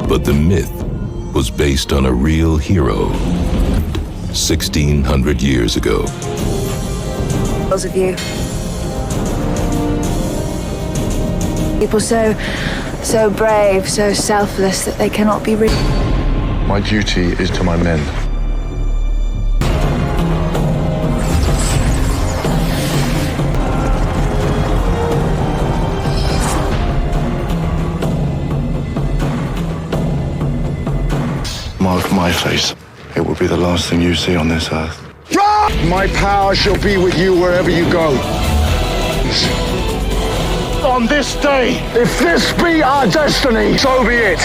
But the myth was based on a real hero 1,600 years ago. Those of you. People so brave, so selfless that they cannot be real. My duty is to my men. Mark my face. It will be the last thing you see on this earth. My power shall be with you wherever you go. On this day, if this be our destiny, so be it.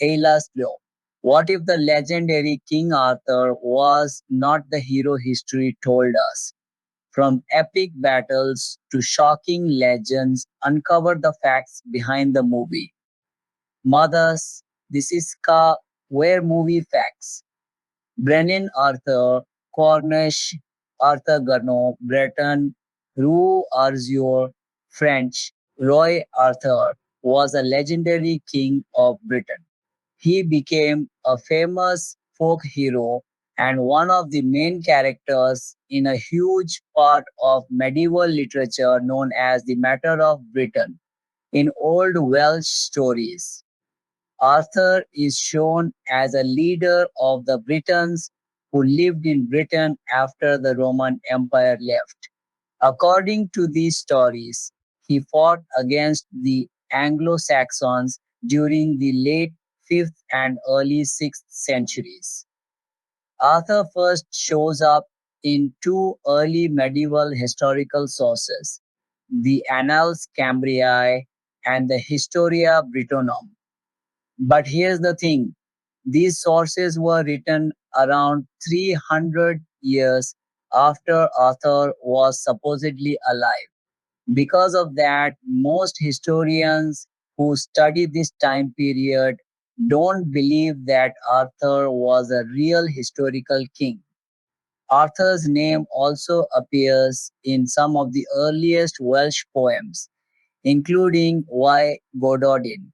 Ayla's Law. What if the legendary King Arthur was not the hero history told us? From epic battles to shocking legends, uncover the facts behind the movie. Mothers, this is Where Movie Facts. Brennan Arthur, Cornish, Arthur Gurnot, Breton, Rue Arthur, French, Roy Arthur was a legendary king of Britain. He became a famous folk hero and one of the main characters in a huge part of medieval literature known as the Matter of Britain in Old Welsh stories. Arthur is shown as a leader of the Britons who lived in Britain after the Roman Empire left. According to these stories, he fought against the Anglo-Saxons during the late 5th and early 6th centuries. Arthur first shows up in two early medieval historical sources, the Annals Cambriae and the Historia Brittonum. But here's the thing, these sources were written around 300 years after Arthur was supposedly alive. Because of that, most historians who study this time period don't believe that Arthur was a real historical king. Arthur's name also appears in some of the earliest Welsh poems, including Y. Gododin.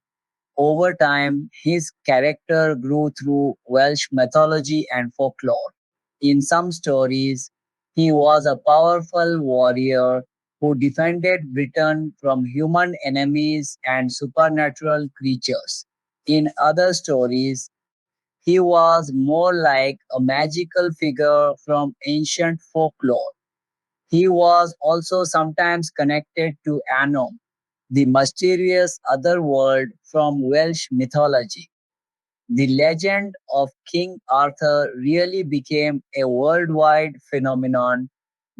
Over time, his character grew through Welsh mythology and folklore. In some stories, he was a powerful warrior who defended Britain from human enemies and supernatural creatures. In other stories, he was more like a magical figure from ancient folklore. He was also sometimes connected to Anom, the mysterious otherworld from Welsh mythology. The legend of King Arthur really became a worldwide phenomenon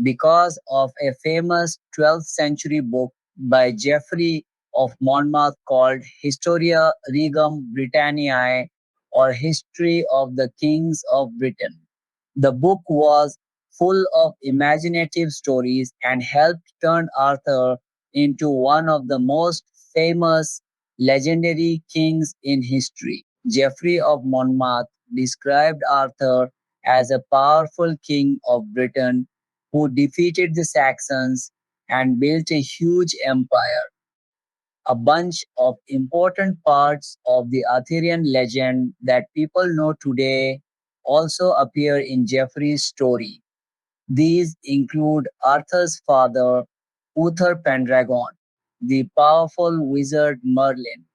because of a famous 12th century book by Geoffrey of Monmouth called Historia Regum Britanniae, or History of the Kings of Britain. The book was full of imaginative stories and helped turn Arthur into one of the most famous legendary kings in history. Geoffrey of Monmouth described Arthur as a powerful king of Britain who defeated the Saxons and built a huge empire. A bunch of important parts of the Arthurian legend that people know today also appear in Geoffrey's story. These include Arthur's father, Uther Pendragon, the powerful wizard Merlin,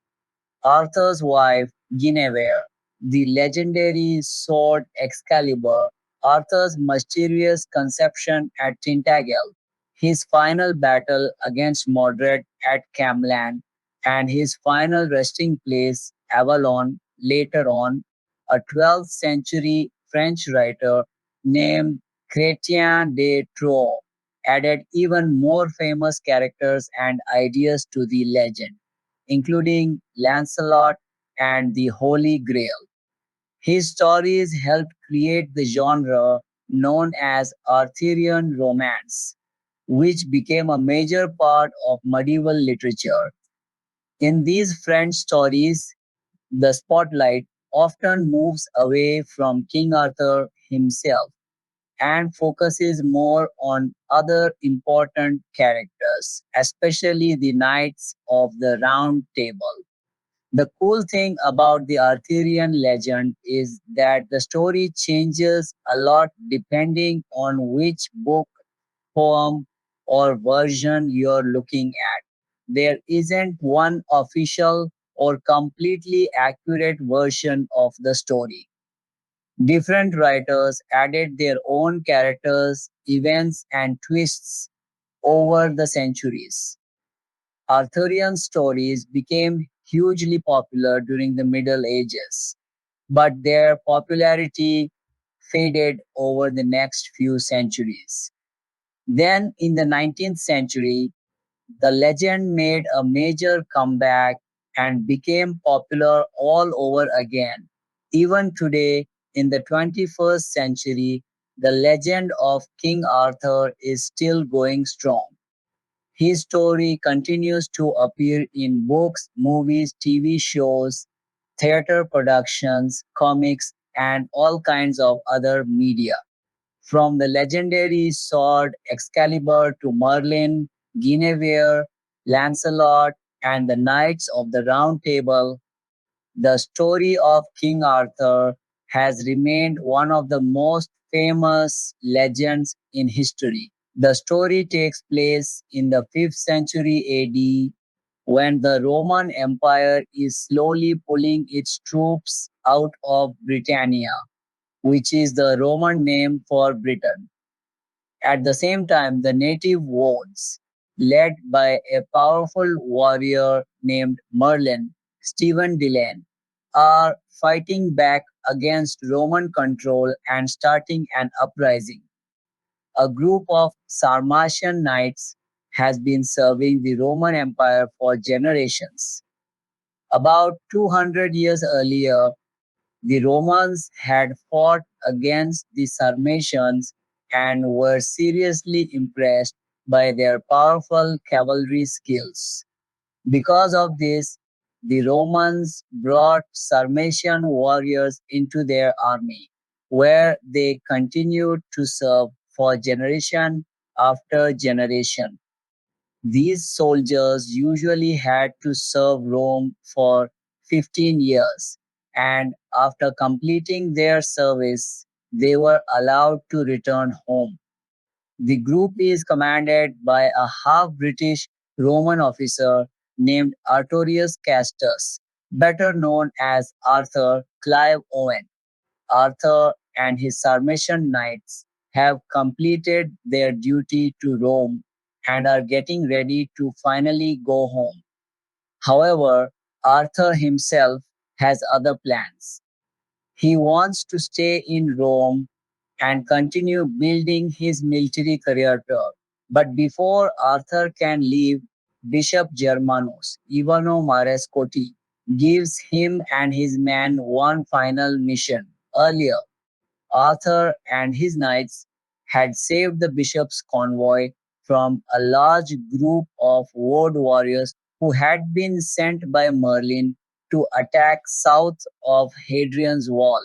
Arthur's wife, Guinevere, the legendary sword Excalibur, Arthur's mysterious conception at Tintagel, his final battle against Mordred at Camlan, and his final resting place, Avalon, later on. A 12th century French writer named Chrétien de Troyes added even more famous characters and ideas to the legend, including Lancelot and the Holy Grail. His stories helped create the genre known as Arthurian romance, which became a major part of medieval literature. In these French stories, the spotlight often moves away from King Arthur himself and focuses more on other important characters, especially the Knights of the Round Table. The cool thing about the Arthurian legend is that the story changes a lot depending on which book, poem, or version you're looking at. There isn't one official or completely accurate version of the story. Different writers added their own characters, events, and twists over the centuries. Arthurian stories became hugely popular during the Middle Ages, but their popularity faded over the next few centuries. Then, in the 19th century, the legend made a major comeback and became popular all over again. Even today, in the 21st century, the legend of King Arthur is still going strong. His story continues to appear in books, movies, TV shows, theater productions, comics, and all kinds of other media. From the legendary sword Excalibur to Merlin, Guinevere, Lancelot, and the Knights of the Round Table, the story of King Arthur has remained one of the most famous legends in history. The story takes place in the 5th century AD when the Roman Empire is slowly pulling its troops out of Britannia, which is the Roman name for Britain. At the same time, the native wards, led by a powerful warrior named Merlin, Stephen Dillane, are fighting back against Roman control and starting an uprising. A group of Sarmatian knights has been serving the Roman Empire for generations. About 200 years earlier, the Romans had fought against the Sarmatians and were seriously impressed by their powerful cavalry skills. Because of this, the Romans brought Sarmatian warriors into their army, where they continued to serve for generation after generation. These soldiers usually had to serve Rome for 15 years, and after completing their service, they were allowed to return home. The group is commanded by a half British Roman officer named Artorius Castus, better known as Arthur Clive Owen. Arthur and his Sarmatian knights have completed their duty to Rome and are getting ready to finally go home. However, Arthur himself has other plans. He wants to stay in Rome and continue building his military career there. But before Arthur can leave, Bishop Germanus, Ivano Marescotti, gives him and his men one final mission. Earlier, Arthur and his knights had saved the bishop's convoy from a large group of wood warriors who had been sent by Merlin to attack south of Hadrian's wall.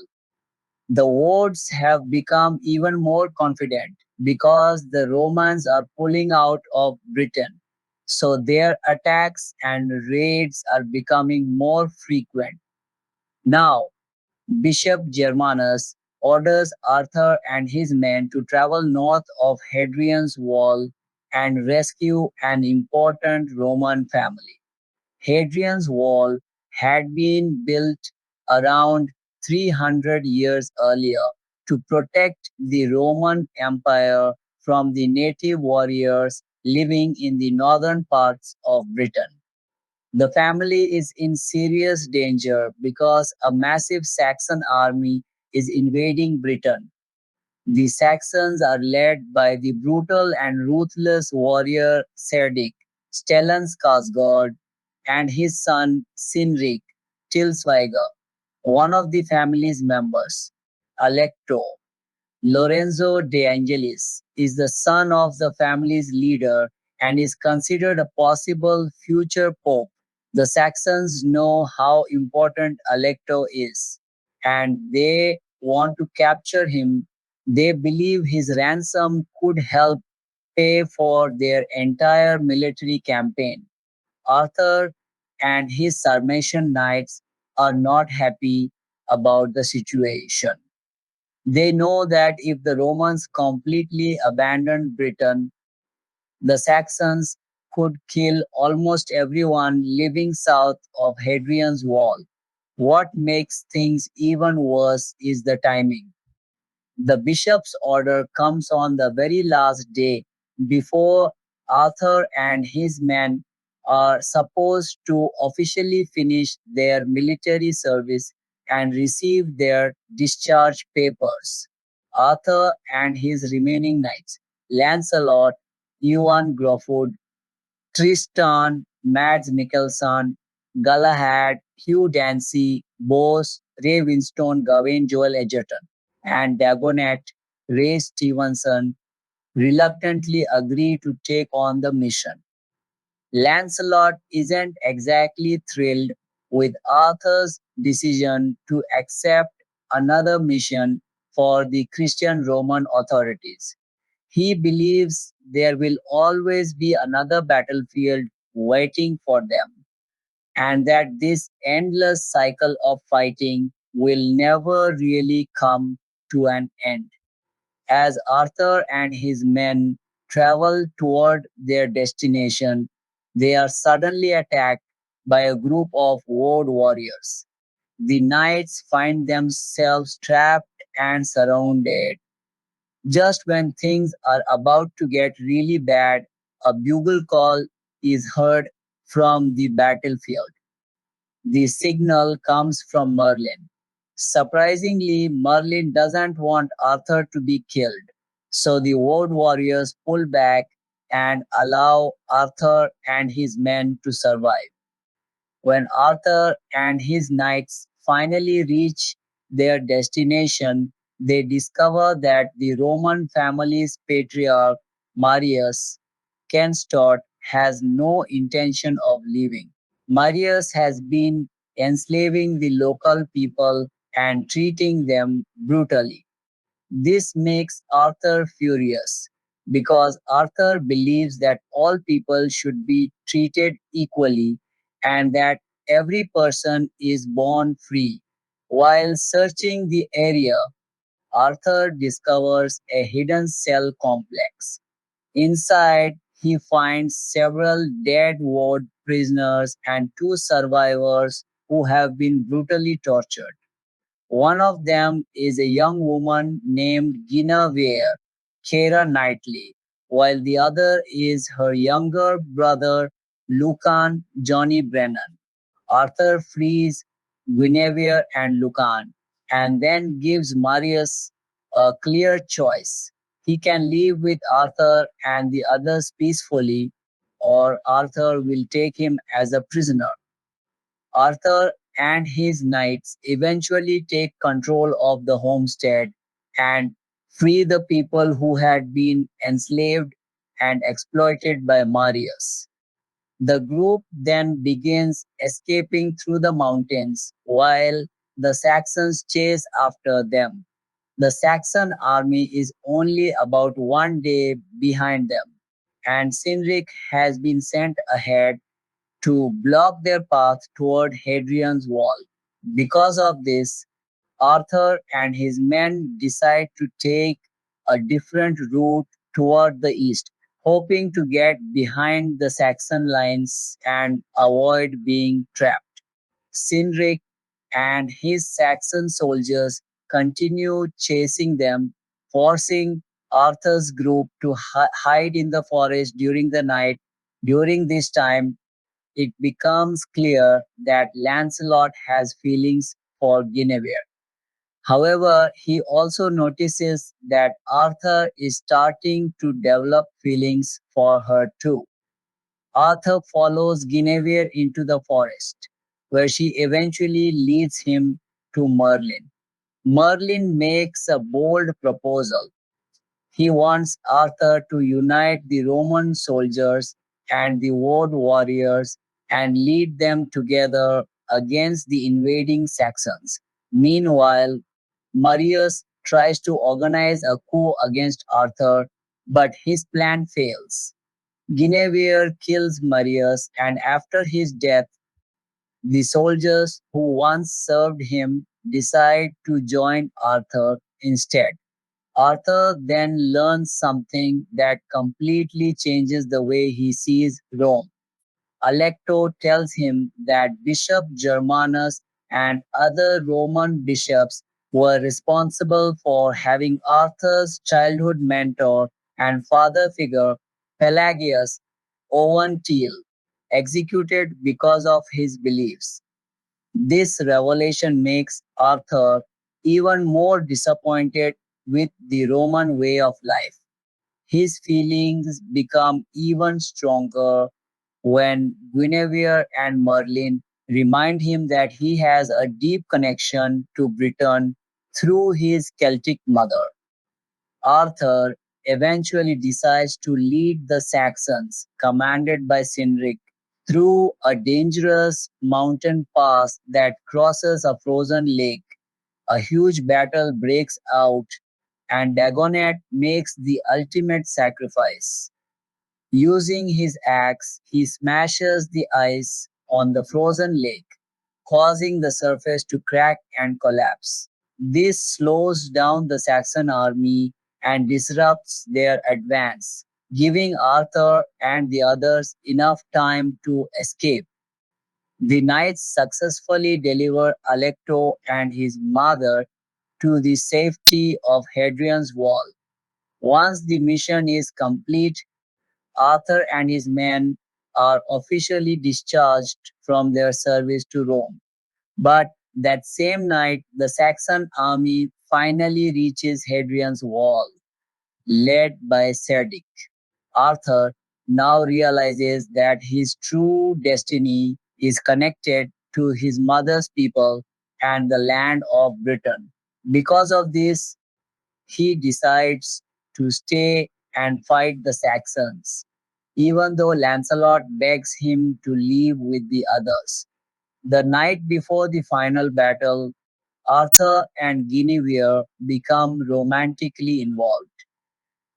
The Wards have become even more confident because the Romans are pulling out of Britain. So their attacks and raids are becoming more frequent. Now, Bishop Germanus orders Arthur and his men to travel north of Hadrian's Wall and rescue an important Roman family. Hadrian's Wall had been built around 300 years earlier to protect the Roman Empire from the native warriors living in the northern parts of Britain. The family is in serious danger because a massive Saxon army is invading Britain. The Saxons are led by the brutal and ruthless warrior Cerdic, Stellan Skarsgård, and his son Sinric Tilsviger, one of the family's members. Alecto, Lorenzo de Angelis, is the son of the family's leader and is considered a possible future pope. The Saxons know how important Alecto is, and they want to capture him. They believe his ransom could help pay for their entire military campaign. Arthur and his Sarmatian knights are not happy about the situation. They know that if the Romans completely abandoned Britain, the Saxons could kill almost everyone living south of Hadrian's Wall. What makes things even worse is the timing. The bishop's order comes on the very last day before Arthur and his men are supposed to officially finish their military service and receive their discharge papers. Arthur and his remaining knights, Lancelot, Ioan Gruffudd, Tristan, Mads Mikkelsen, Galahad, Hugh Dancy, Bose, Ray Winstone, Gawain Joel Edgerton, and Dagonet, Ray Stevenson, reluctantly agree to take on the mission. Lancelot isn't exactly thrilled with Arthur's decision to accept another mission for the Christian Roman authorities. He believes there will always be another battlefield waiting for them, and that this endless cycle of fighting will never really come to an end. As Arthur and his men travel toward their destination, they are suddenly attacked by a group of wood warriors. The knights find themselves trapped and surrounded. Just when things are about to get really bad, a bugle call is heard from the battlefield. The signal comes from Merlin. Surprisingly, Merlin doesn't want Arthur to be killed, so the wood warriors pull back and allow Arthur and his men to survive. When Arthur and his knights finally reach their destination, they discover that the Roman family's patriarch, Marius Kenstott, has no intention of leaving. Marius has been enslaving the local people and treating them brutally. This makes Arthur furious because Arthur believes that all people should be treated equally and that every person is born free. While searching the area, Arthur discovers a hidden cell complex. Inside, he finds several dead ward prisoners and two survivors who have been brutally tortured. One of them is a young woman named Guinevere Keira Knightley, while the other is her younger brother Lucan Johnny Brennan. Arthur frees Guinevere and Lucan and then gives Marius a clear choice. He can leave with Arthur and the others peacefully, or Arthur will take him as a prisoner. Arthur and his knights eventually take control of the homestead and free the people who had been enslaved and exploited by Marius. The group then begins escaping through the mountains while the Saxons chase after them. The Saxon army is only about 1 day behind them, and Sinric has been sent ahead to block their path toward Hadrian's Wall. Because of this, Arthur and his men decide to take a different route toward the east, hoping to get behind the Saxon lines and avoid being trapped. Cynric and his Saxon soldiers continue chasing them, forcing Arthur's group to hide in the forest during the night. During this time, it becomes clear that Lancelot has feelings for Guinevere. However, he also notices that Arthur is starting to develop feelings for her too. Arthur follows Guinevere into the forest, where she eventually leads him to Merlin. Merlin makes a bold proposal. He wants Arthur to unite the Roman soldiers and the Wood warriors and lead them together against the invading Saxons. Meanwhile, Marius tries to organize a coup against Arthur, but his plan fails. Guinevere kills Marius, and after his death, the soldiers who once served him decide to join Arthur instead. Arthur then learns something that completely changes the way he sees Rome. Alecto tells him that Bishop Germanus and other Roman bishops were responsible for having Arthur's childhood mentor and father figure, Pelagius Owen executed because of his beliefs. This revelation makes Arthur even more disappointed with the Roman way of life. His feelings become even stronger when Guinevere and Merlin remind him that he has a deep connection to Britain through his Celtic mother. Arthur eventually decides to lead the Saxons, commanded by Cynric, through a dangerous mountain pass that crosses a frozen lake. A huge battle breaks out, and Dagonet makes the ultimate sacrifice. Using his axe, he smashes the ice on the frozen lake, causing the surface to crack and collapse. This slows down the Saxon army and disrupts their advance, giving Arthur and the others enough time to escape. The knights successfully deliver Alecto and his mother to the safety of Hadrian's Wall. Once the mission is complete, Arthur and his men are officially discharged from their service to Rome. But that same night, the Saxon army finally reaches Hadrian's Wall, led by Cerdic. Arthur now realizes that his true destiny is connected to his mother's people and the land of Britain. Because of this, he decides to stay and fight the Saxons, even though Lancelot begs him to leave with the others. The night before the final battle, Arthur and Guinevere become romantically involved.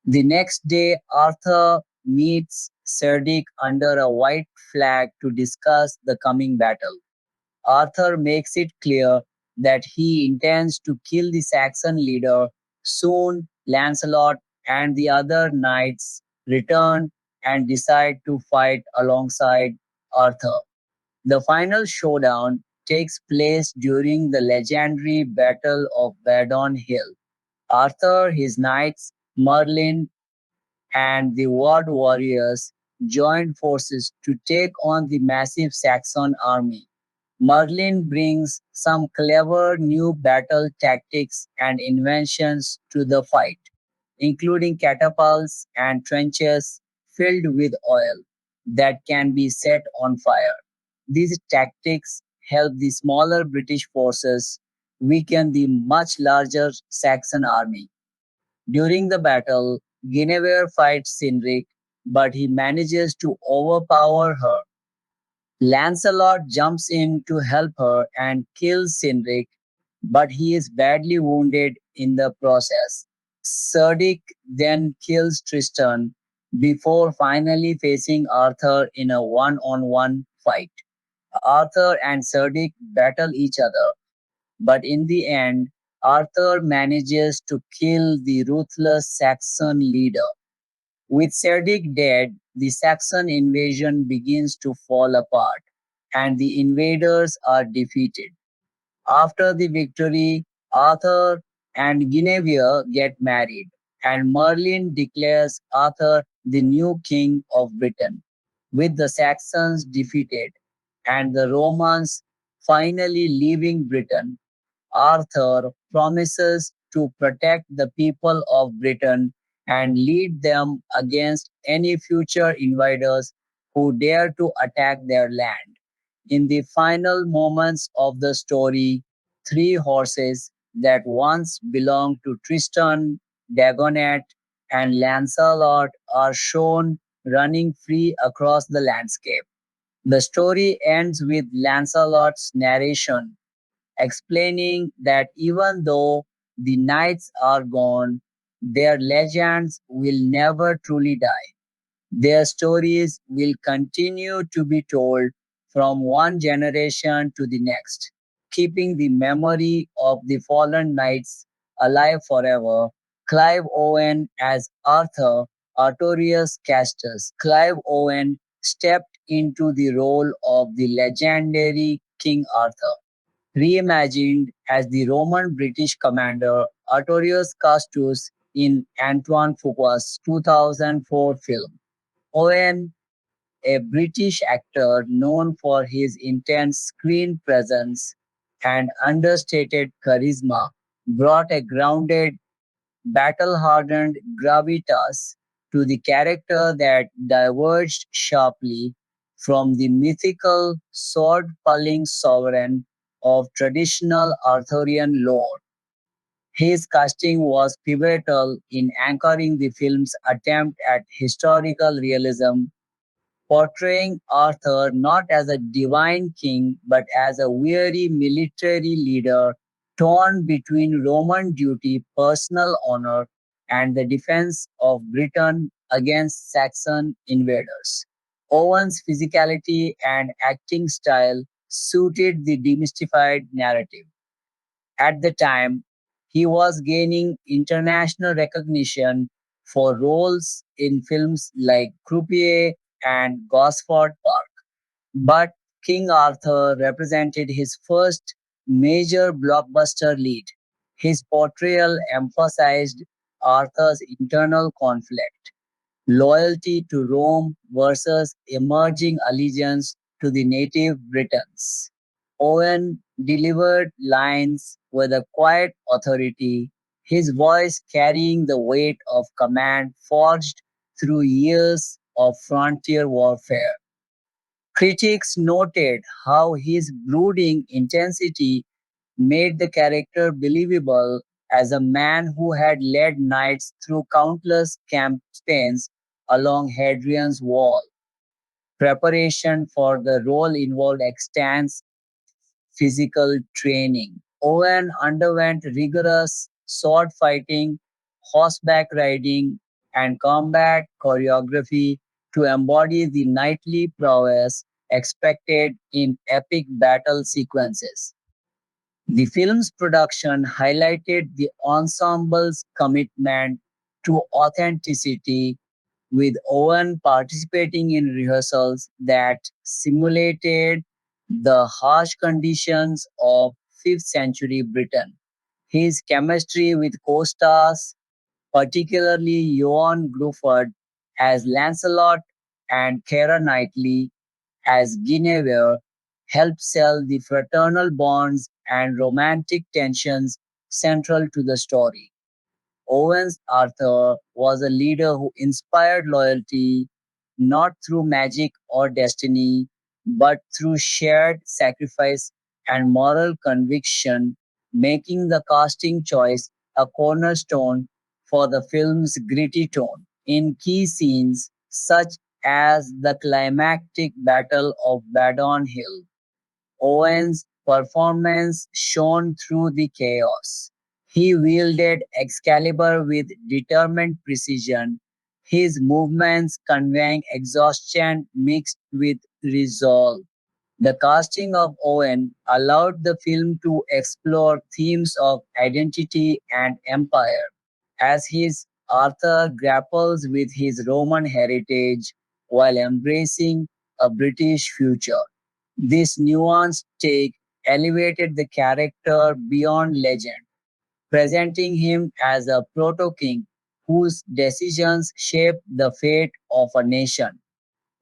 The next day, Arthur meets Cerdic under a white flag to discuss the coming battle. Arthur makes it clear that he intends to kill the Saxon leader. Soon, Lancelot and the other knights return and decide to fight alongside Arthur. The final showdown takes place during the legendary Battle of Verdun Hill. Arthur, his knights, Merlin, and the Wood warriors joined forces to take on the massive Saxon army. Merlin brings some clever new battle tactics and inventions to the fight, including catapults and trenches filled with oil that can be set on fire. These tactics help the smaller British forces weaken the much larger Saxon army. During the battle, Guinevere fights Cynric, but he manages to overpower her. Lancelot jumps in to help her and kills Cynric, but he is badly wounded in the process. Cerdic then kills Tristan before finally facing Arthur in a one-on-one fight. Arthur and Cerdic battle each other, but in the end, Arthur manages to kill the ruthless Saxon leader. With Cedric dead, the Saxon invasion begins to fall apart, and the invaders are defeated. After the victory, Arthur and Guinevere get married, and Merlin declares Arthur the new king of Britain. With the Saxons defeated and the Romans finally leaving Britain, Arthur promises to protect the people of Britain and lead them against any future invaders who dare to attack their land. In the final moments of the story, three horses that once belonged to Tristan, Dagonet, and Lancelot are shown running free across the landscape. The story ends with Lancelot's narration explaining that even though the knights are gone, their legends will never truly die. Their stories will continue to be told from one generation to the next, keeping the memory of the fallen knights alive forever. Clive Owen as Arthur, Artorius Castus. Clive Owen stepped into the role of the legendary King Arthur. Reimagined as the Roman British commander Artorius Castus in Antoine Fuqua's 2004 film. Owen, a British actor known for his intense screen presence and understated charisma, brought a grounded, battle hardened gravitas to the character that diverged sharply from the mythical sword pulling sovereign of traditional Arthurian lore. His casting was pivotal in anchoring the film's attempt at historical realism, portraying Arthur not as a divine king but as a weary military leader torn between Roman duty, personal honor, and the defense of Britain against Saxon invaders. Owen's physicality and acting style suited the demystified narrative. At the time, he was gaining international recognition for roles in films like Croupier and Gosford Park. But King Arthur represented his first major blockbuster lead. His portrayal emphasized Arthur's internal conflict, loyalty to Rome versus emerging allegiance to the native Britons. Owen delivered lines with a quiet authority, his voice carrying the weight of command forged through years of frontier warfare. Critics noted how his brooding intensity made the character believable as a man who had led knights through countless campaigns along Hadrian's Wall. Preparation for the role involved extensive physical training. Owen underwent rigorous sword fighting, horseback riding, and combat choreography to embody the knightly prowess expected in epic battle sequences. The film's production highlighted the ensemble's commitment to authenticity, with Owen participating in rehearsals that simulated the harsh conditions of 5th century Britain. His chemistry with co-stars, particularly Ioan Gruffudd as Lancelot and Keira Knightley as Guinevere, helped sell the fraternal bonds and romantic tensions central to the story. Owen's Arthur was a leader who inspired loyalty not through magic or destiny, but through shared sacrifice and moral conviction, making the casting choice a cornerstone for the film's gritty tone. In key scenes, such as the climactic Battle of Badon Hill, Owen's performance shone through the chaos. He wielded Excalibur with determined precision, his movements conveying exhaustion mixed with resolve. The casting of Owen allowed the film to explore themes of identity and empire, as his Arthur grapples with his Roman heritage while embracing a British future. This nuanced take elevated the character beyond legend, presenting him as a proto-king whose decisions shape the fate of a nation.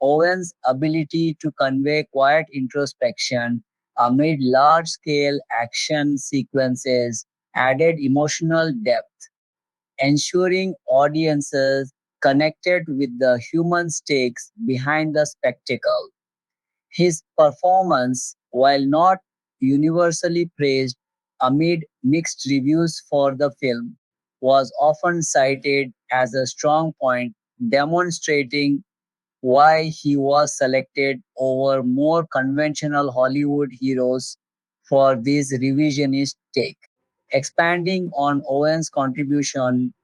Owen's ability to convey quiet introspection amid large-scale action sequences added emotional depth, ensuring audiences connected with the human stakes behind the spectacle. His performance, while not universally praised amid mixed reviews for the film, was often cited as a strong point demonstrating why he was selected over more conventional Hollywood heroes for this revisionist take. Expanding on Owen's contribution,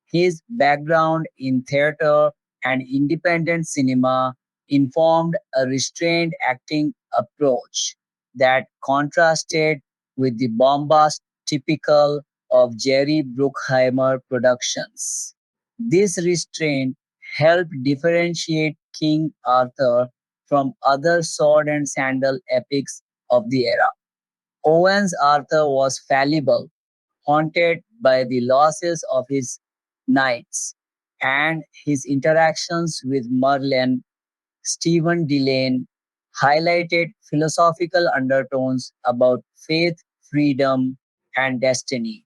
his background in theater and independent cinema informed a restrained acting approach that contrasted with the bombast typical of Jerry Bruckheimer productions. This restraint helped differentiate King Arthur from other sword and sandal epics of the era. Owen's Arthur was fallible, haunted by the losses of his knights, and his interactions with Merlin. Stephen Dillane highlighted philosophical undertones about faith, freedom, and destiny.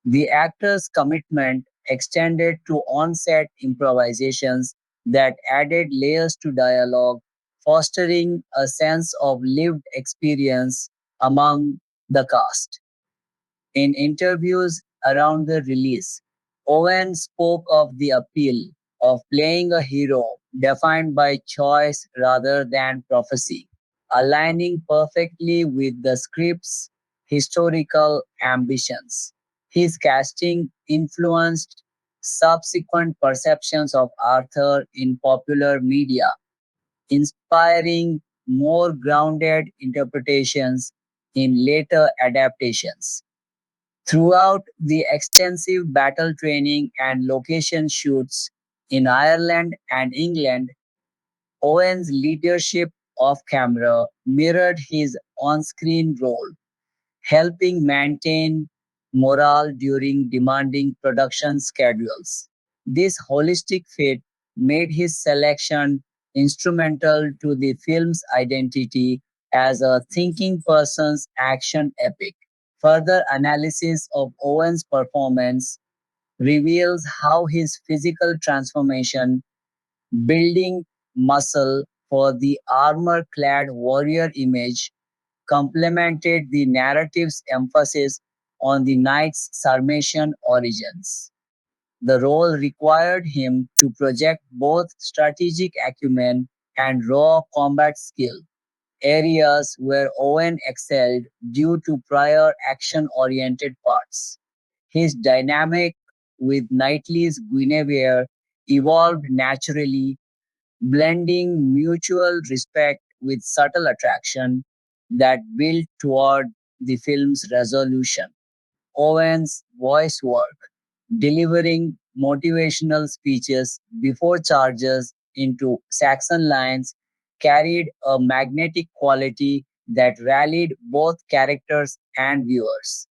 The actor's commitment extended to on-set improvisations that added layers to dialogue, fostering a sense of lived experience among the cast. In interviews around the release, Owen spoke of the appeal of playing a hero defined by choice rather than prophecy, aligning perfectly with the script's historical ambitions. His casting influenced subsequent perceptions of Arthur in popular media, inspiring more grounded interpretations in later adaptations. Throughout the extensive battle training and location shoots in Ireland and England, Owen's leadership off camera mirrored his on screen role, helping maintain morale during demanding production schedules. This holistic fit made his selection instrumental to the film's identity as a thinking person's action epic. Further analysis of Owen's performance reveals how his physical transformation, building muscle for the armor clad warrior image, complemented the narrative's emphasis on the knight's Sarmatian origins. The role required him to project both strategic acumen and raw combat skill, areas where Owen excelled due to prior action oriented parts. His dynamic with Knightley's Guinevere evolved naturally, blending mutual respect with subtle attraction that built toward the film's resolution. Owen's voice work, delivering motivational speeches before charges into Saxon lines, carried a magnetic quality that rallied both characters and viewers.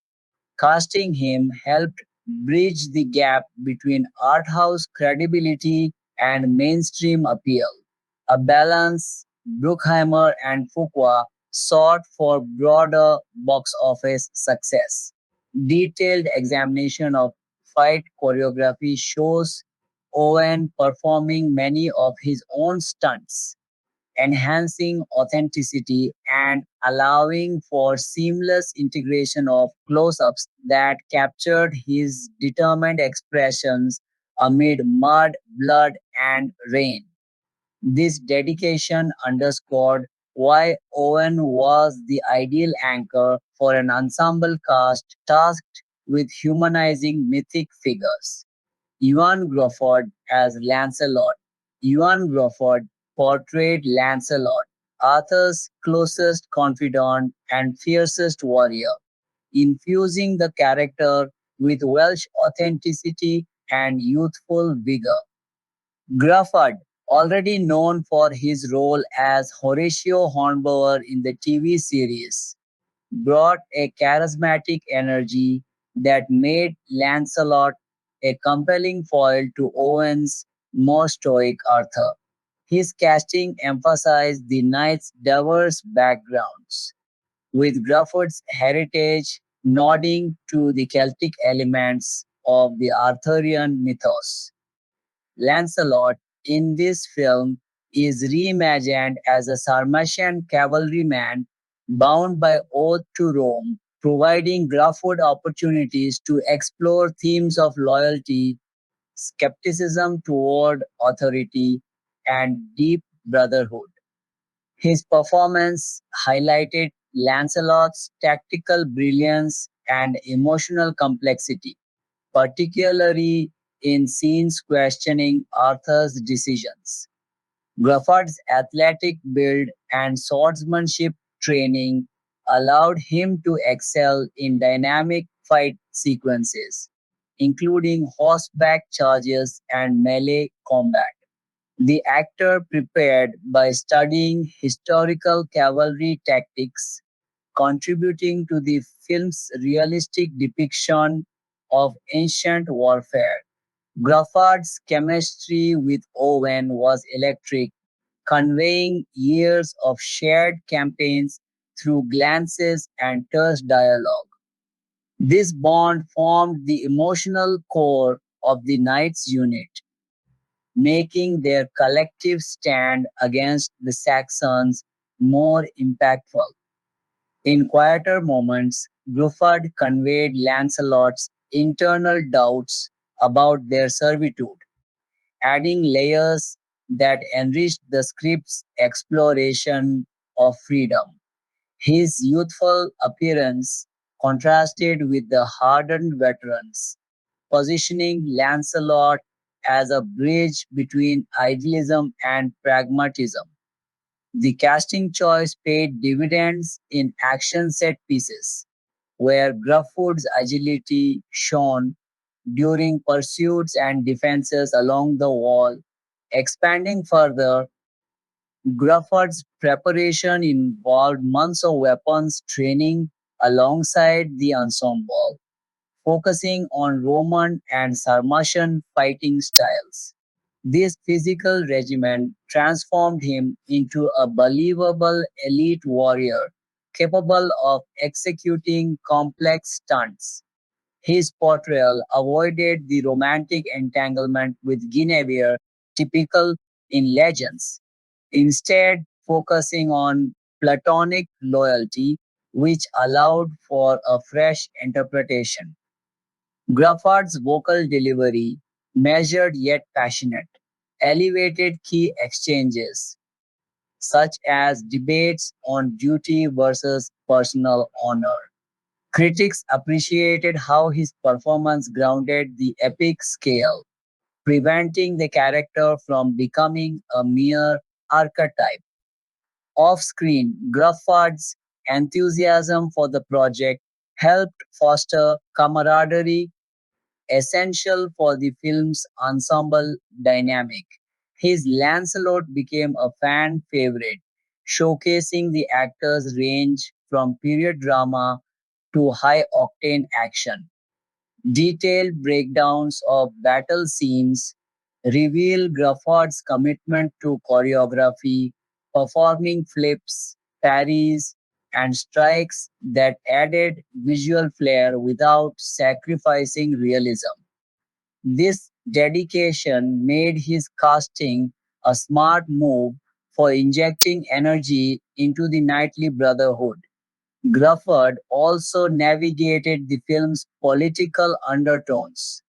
Casting him helped bridge the gap between art house credibility and mainstream appeal, a balance Bruckheimer and Fuqua sought for broader box office success. Detailed examination of fight choreography shows Owen performing many of his own stunts, enhancing authenticity and allowing for seamless integration of close ups that captured his determined expressions amid mud, blood, and rain. This dedication underscored why Owen was the ideal anchor for an ensemble cast tasked with humanizing mythic figures. Ioan Gruffudd as Lancelot. Ioan Gruffudd portrayed Lancelot, Arthur's closest confidant and fiercest warrior, infusing the character with Welsh authenticity and youthful vigor. Gruffudd, already known for his role as Horatio Hornblower in the TV series, brought a charismatic energy that made Lancelot a compelling foil to Owen's more stoic Arthur. His casting emphasized the knight's diverse backgrounds, with Gruffudd's heritage nodding to the Celtic elements of the Arthurian mythos. Lancelot in this film is reimagined as a Sarmatian cavalryman bound by oath to Rome, providing Gruffudd opportunities to explore themes of loyalty, skepticism toward authority, and deep brotherhood. His performance highlighted Lancelot's tactical brilliance and emotional complexity, particularly in scenes questioning Arthur's decisions. Gruffudd's athletic build and swordsmanship training allowed him to excel in dynamic fight sequences, including horseback charges and melee combat. The actor prepared by studying historical cavalry tactics, contributing to the film's realistic depiction of ancient warfare. Gruffudd's chemistry with Owen was electric, conveying years of shared campaigns through glances and terse dialogue. This bond formed the emotional core of the Knights unit, making their collective stand against the Saxons more impactful. In quieter moments, Gruffudd conveyed Lancelot's internal doubts about their servitude, adding layers that enriched the script's exploration of freedom. His youthful appearance contrasted with the hardened veterans, positioning Lancelot as a bridge between idealism and pragmatism. The casting choice paid dividends in action set pieces, where Gruffudd's agility shone during pursuits and defenses along the wall. Expanding further, Gruffudd's preparation involved months of weapons training alongside the ensemble, focusing on Roman and Sarmatian fighting styles. This physical regimen transformed him into a believable elite warrior capable of executing complex stunts. His portrayal avoided the romantic entanglement with Guinevere typical in legends, instead focusing on platonic loyalty, which allowed for a fresh interpretation. Gruffudd's vocal delivery, measured yet passionate, elevated key exchanges, such as debates on duty versus personal honor. Critics appreciated how his performance grounded the epic scale, preventing the character from becoming a mere archetype. Off screen, Gruffudd's enthusiasm for the project helped foster camaraderie essential for the film's ensemble dynamic. His Lancelot became a fan favorite, showcasing the actor's range from period drama to high octane action. Detailed breakdowns of battle scenes reveal Gruffudd's commitment to choreography, performing flips, parries, and strikes that added visual flair without sacrificing realism. This dedication made his casting a smart move for injecting energy into the knightly brotherhood. Gruffudd also navigated the film's political undertones,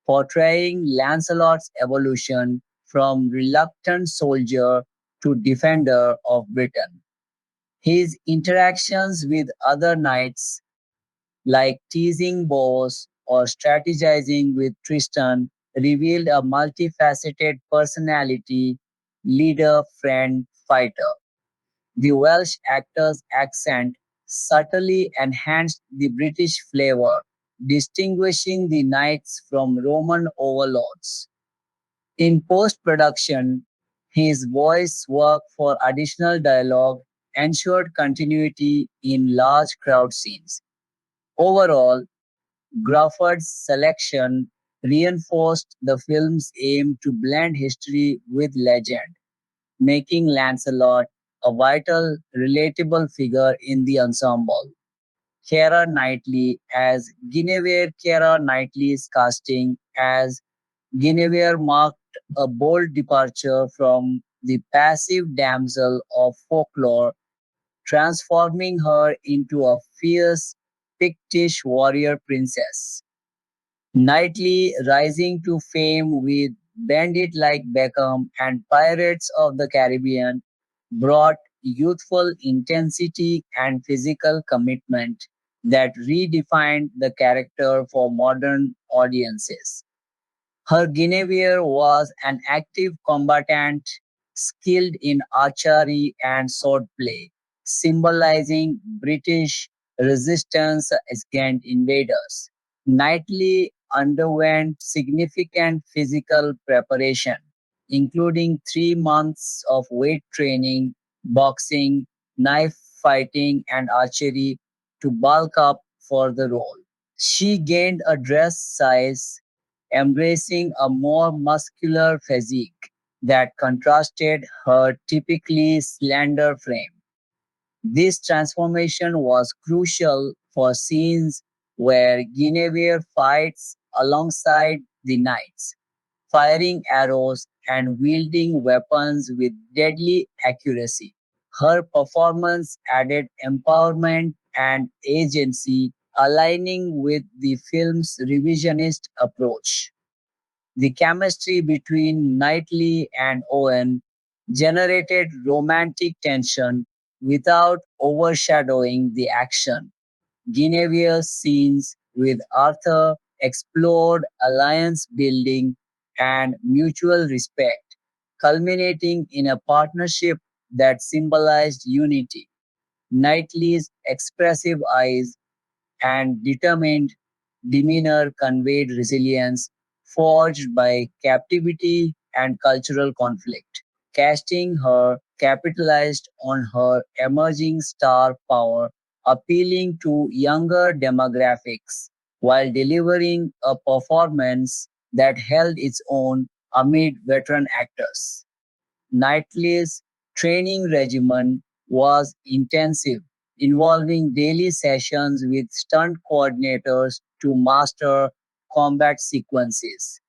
portraying Lancelot's evolution from reluctant soldier to defender of Britain. His interactions with other knights, like teasing Bose or strategizing with Tristan, revealed a multifaceted personality, leader, friend, fighter. The Welsh actor's accent subtly enhanced the British flavor, distinguishing the knights from Roman overlords. In post-production, his voice work for additional dialogue ensured continuity in large crowd scenes. Overall, Gruffudd's selection reinforced the film's aim to blend history with legend, making Lancelot a vital, relatable figure in the ensemble. Keira Knightley as Guinevere. Keira Knightley's casting as Guinevere marked a bold departure from the passive damsel of folklore, transforming her into a fierce Pictish warrior princess. Knightley, rising to fame with Bandit Like Beckham and Pirates of the Caribbean, brought youthful intensity and physical commitment that redefined the character for modern audiences. Her Guinevere was an active combatant skilled in archery and swordplay, symbolizing British resistance against invaders. Knightley underwent significant physical preparation, including 3 months of weight training, boxing, knife fighting, and archery to bulk up for the role. She gained a dress size, embracing a more muscular physique that contrasted her typically slender frame. This transformation was crucial for scenes where Guinevere fights alongside the knights, firing arrows and wielding weapons with deadly accuracy. Her performance added empowerment and agency, aligning with the film's revisionist approach. The chemistry between Knightley and Owen generated romantic tension without overshadowing the action. Guinevere's scenes with Arthur explored alliance building and mutual respect, culminating in a partnership that symbolized unity. Knightley's expressive eyes and determined demeanor conveyed resilience forged by captivity and cultural conflict. Casting her capitalized on her emerging star power, appealing to younger demographics while delivering a performance that held its own amid veteran actors. Knightley's training regimen was intensive, involving daily sessions with stunt coordinators to master combat sequences.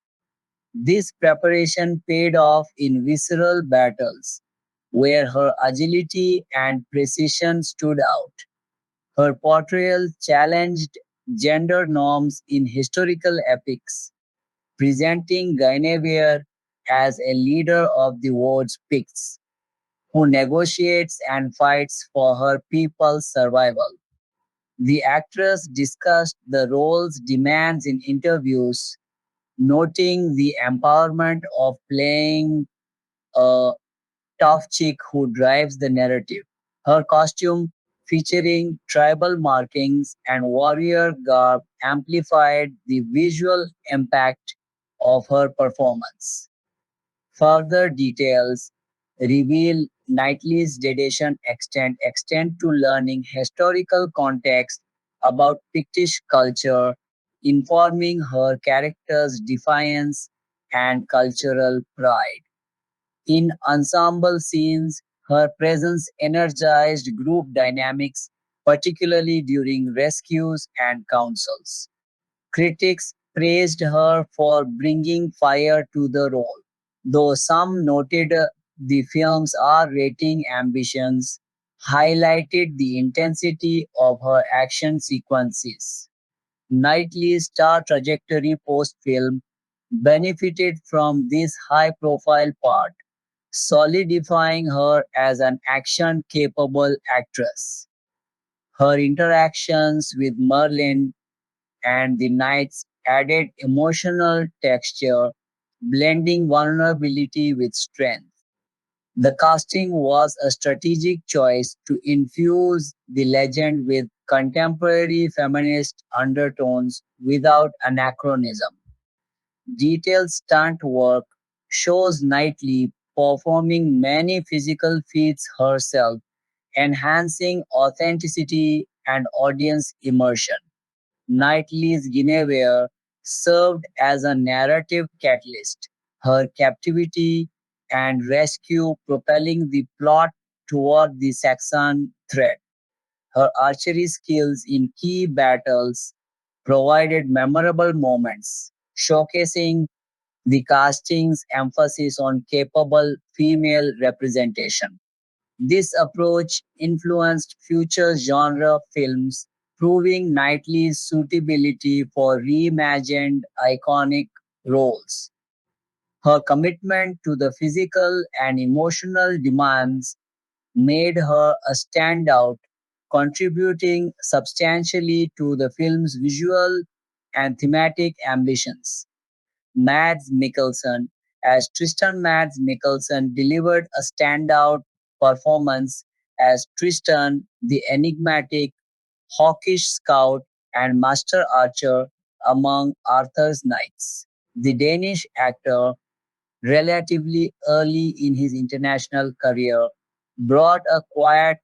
This preparation paid off in visceral battles, where her agility and precision stood out. Her portrayal challenged gender norms in historical epics, presenting Guinevere as a leader of the world's Picts, who negotiates and fights for her people's survival. The actress discussed the role's demands in interviews, noting the empowerment of playing a tough chick who drives the narrative. Her costume, featuring tribal markings and warrior garb, amplified the visual impact of her performance. Further details reveal Knightley's dedication extend to learning historical context about Pictish culture, informing her character's defiance and cultural pride. In ensemble scenes, her presence energized group dynamics, particularly during rescues and councils. Critics praised her for bringing fire to the role, though some noted the film's R rating ambitions highlighted the intensity of her action sequences. Knightley's star trajectory post film benefited from this high profile part, solidifying her as an action capable actress. Her interactions with Merlin and the knights added emotional texture, blending vulnerability with strength. The casting was a strategic choice to infuse the legend with contemporary feminist undertones without anachronism. Detailed stunt work shows Knightley performing many physical feats herself, enhancing authenticity and audience immersion. Knightley's Guinevere served as a narrative catalyst, her captivity and rescue propelling the plot toward the Saxon threat. Her archery skills in key battles provided memorable moments, showcasing the casting's emphasis on capable female representation. This approach influenced future genre films, proving Knightley's suitability for reimagined iconic roles. Her commitment to the physical and emotional demands made her a standout, contributing substantially to the film's visual and thematic ambitions. Mads Mikkelsen as Tristan. Mads Mikkelsen delivered a standout performance as Tristan, the enigmatic, hawkish scout and master archer among Arthur's knights. The Danish actor, relatively early in his international career, brought a quiet,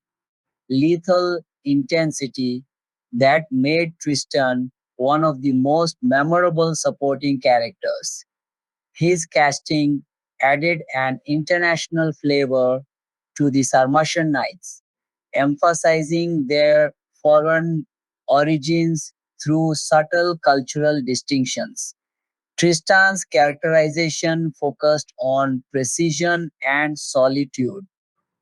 lethal intensity that made Tristan one of the most memorable supporting characters. His casting added an international flavor to the Sarmatian Knights, emphasizing their foreign origins through subtle cultural distinctions. Tristan's characterization focused on precision and solitude,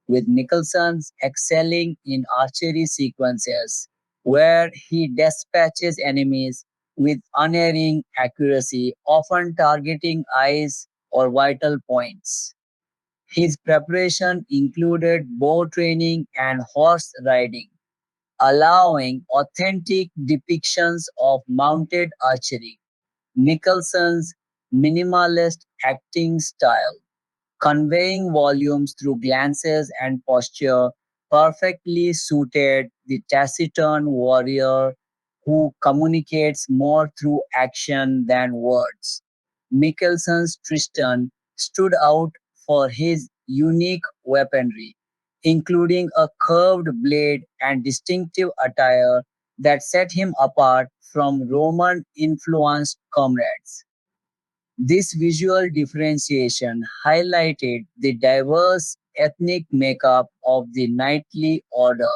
with Nicholson's excelling in archery sequences, where he dispatches enemies with unerring accuracy, often targeting eyes or vital points. His preparation included bow training and horse riding, allowing authentic depictions of mounted archery. Nicholson's minimalist acting style, conveying volumes through glances and posture, perfectly suited the taciturn warrior who communicates more through action than words. Mikkelson's Tristan stood out for his unique weaponry, including a curved blade and distinctive attire that set him apart from Roman influenced comrades. This visual differentiation highlighted the diverse ethnic makeup of the knightly order.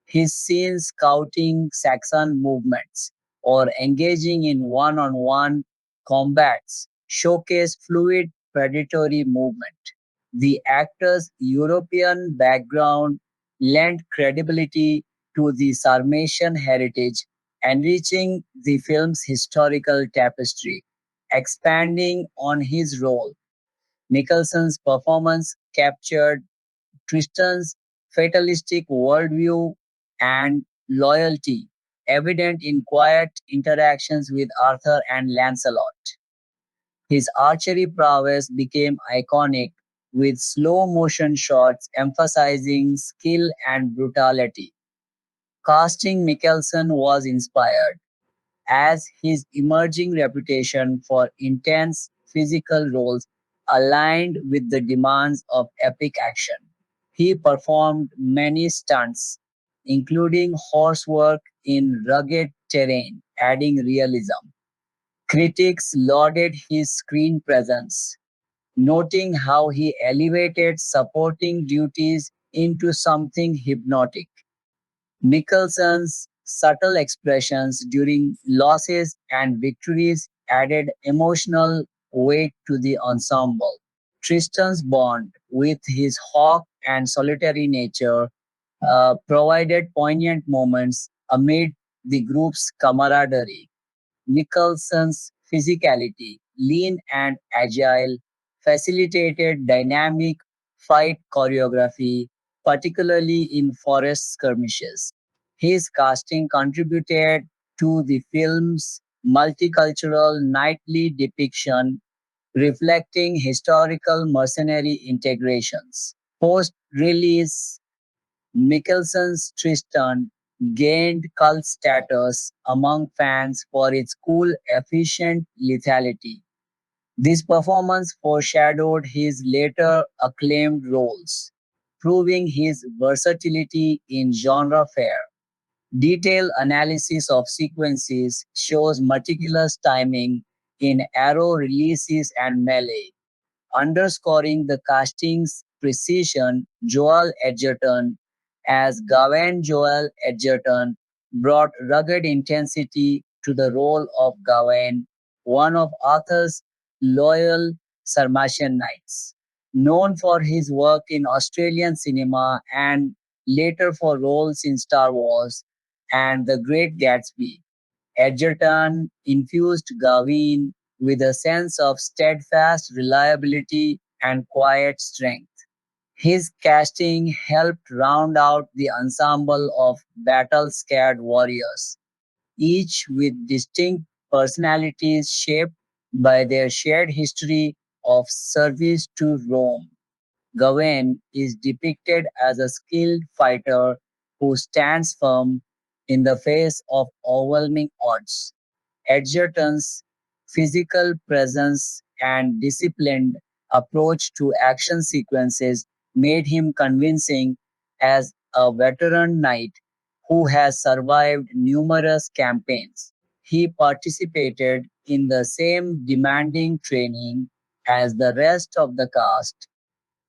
His scenes scouting Saxon movements or engaging in one on one combats showcased fluid predatory movement. The actor's European background lent credibility to the Sarmatian heritage, enriching the film's historical tapestry. Expanding on his role, Nicholson's performance captured Tristan's fatalistic worldview and loyalty, evident in quiet interactions with Arthur and Lancelot. His archery prowess became iconic, with slow motion shots emphasizing skill and brutality. Casting Mikkelsen was inspired, as his emerging reputation for intense physical roles aligned with the demands of epic action. He performed many stunts, including horsework in rugged terrain, adding realism. Critics lauded his screen presence, noting how he elevated supporting duties into something hypnotic. Mickelson's subtle expressions during losses and victories added emotional weight to the ensemble. Tristan's bond with his hawk and solitary nature provided poignant moments amid the group's camaraderie. Nicholson's physicality, lean and agile, facilitated dynamic fight choreography, particularly in forest skirmishes. His casting contributed to the film's multicultural knightly depiction, reflecting historical mercenary integrations. Post-release, Mickelson's Tristan gained cult status among fans for its cool, efficient lethality. This performance foreshadowed his later acclaimed roles, proving his versatility in genre fare. Detailed analysis of sequences shows meticulous timing in arrow releases and melee, underscoring the casting's precision. Joel Edgerton as Gawain. Joel Edgerton brought rugged intensity to the role of Gawain, one of Arthur's loyal Sarmatian knights. Known for his work in Australian cinema and later for roles in Star Wars and The Great Gatsby, Edgerton infused Gawain with a sense of steadfast reliability and quiet strength. His casting helped round out the ensemble of battle-scarred warriors, each with distinct personalities shaped by their shared history of service to Rome. Gawain is depicted as a skilled fighter who stands firm in the face of overwhelming odds. Edgerton's physical presence and disciplined approach to action sequences made him convincing as a veteran knight who has survived numerous campaigns. He participated in the same demanding training as the rest of the cast,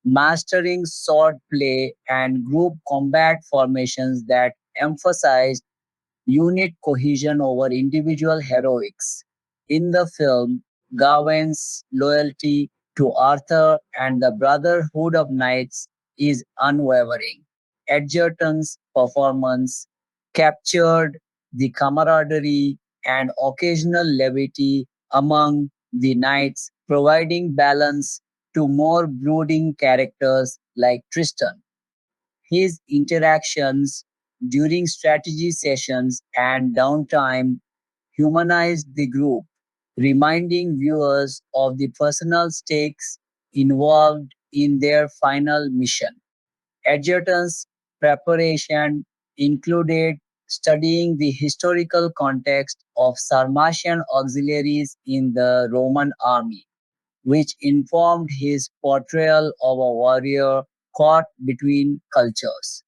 mastering sword play and group combat formations that emphasized unit cohesion over individual heroics. In the film, Gawain's loyalty to Arthur and the Brotherhood of Knights is unwavering. Edgerton's performance captured the camaraderie and occasional levity among the knights, providing balance to more brooding characters like Tristan. His interactions during strategy sessions and downtime humanized the group, reminding viewers of the personal stakes involved in their final mission. Edgerton's preparation included studying the historical context of Sarmatian auxiliaries in the Roman army, which informed his portrayal of a warrior caught between cultures.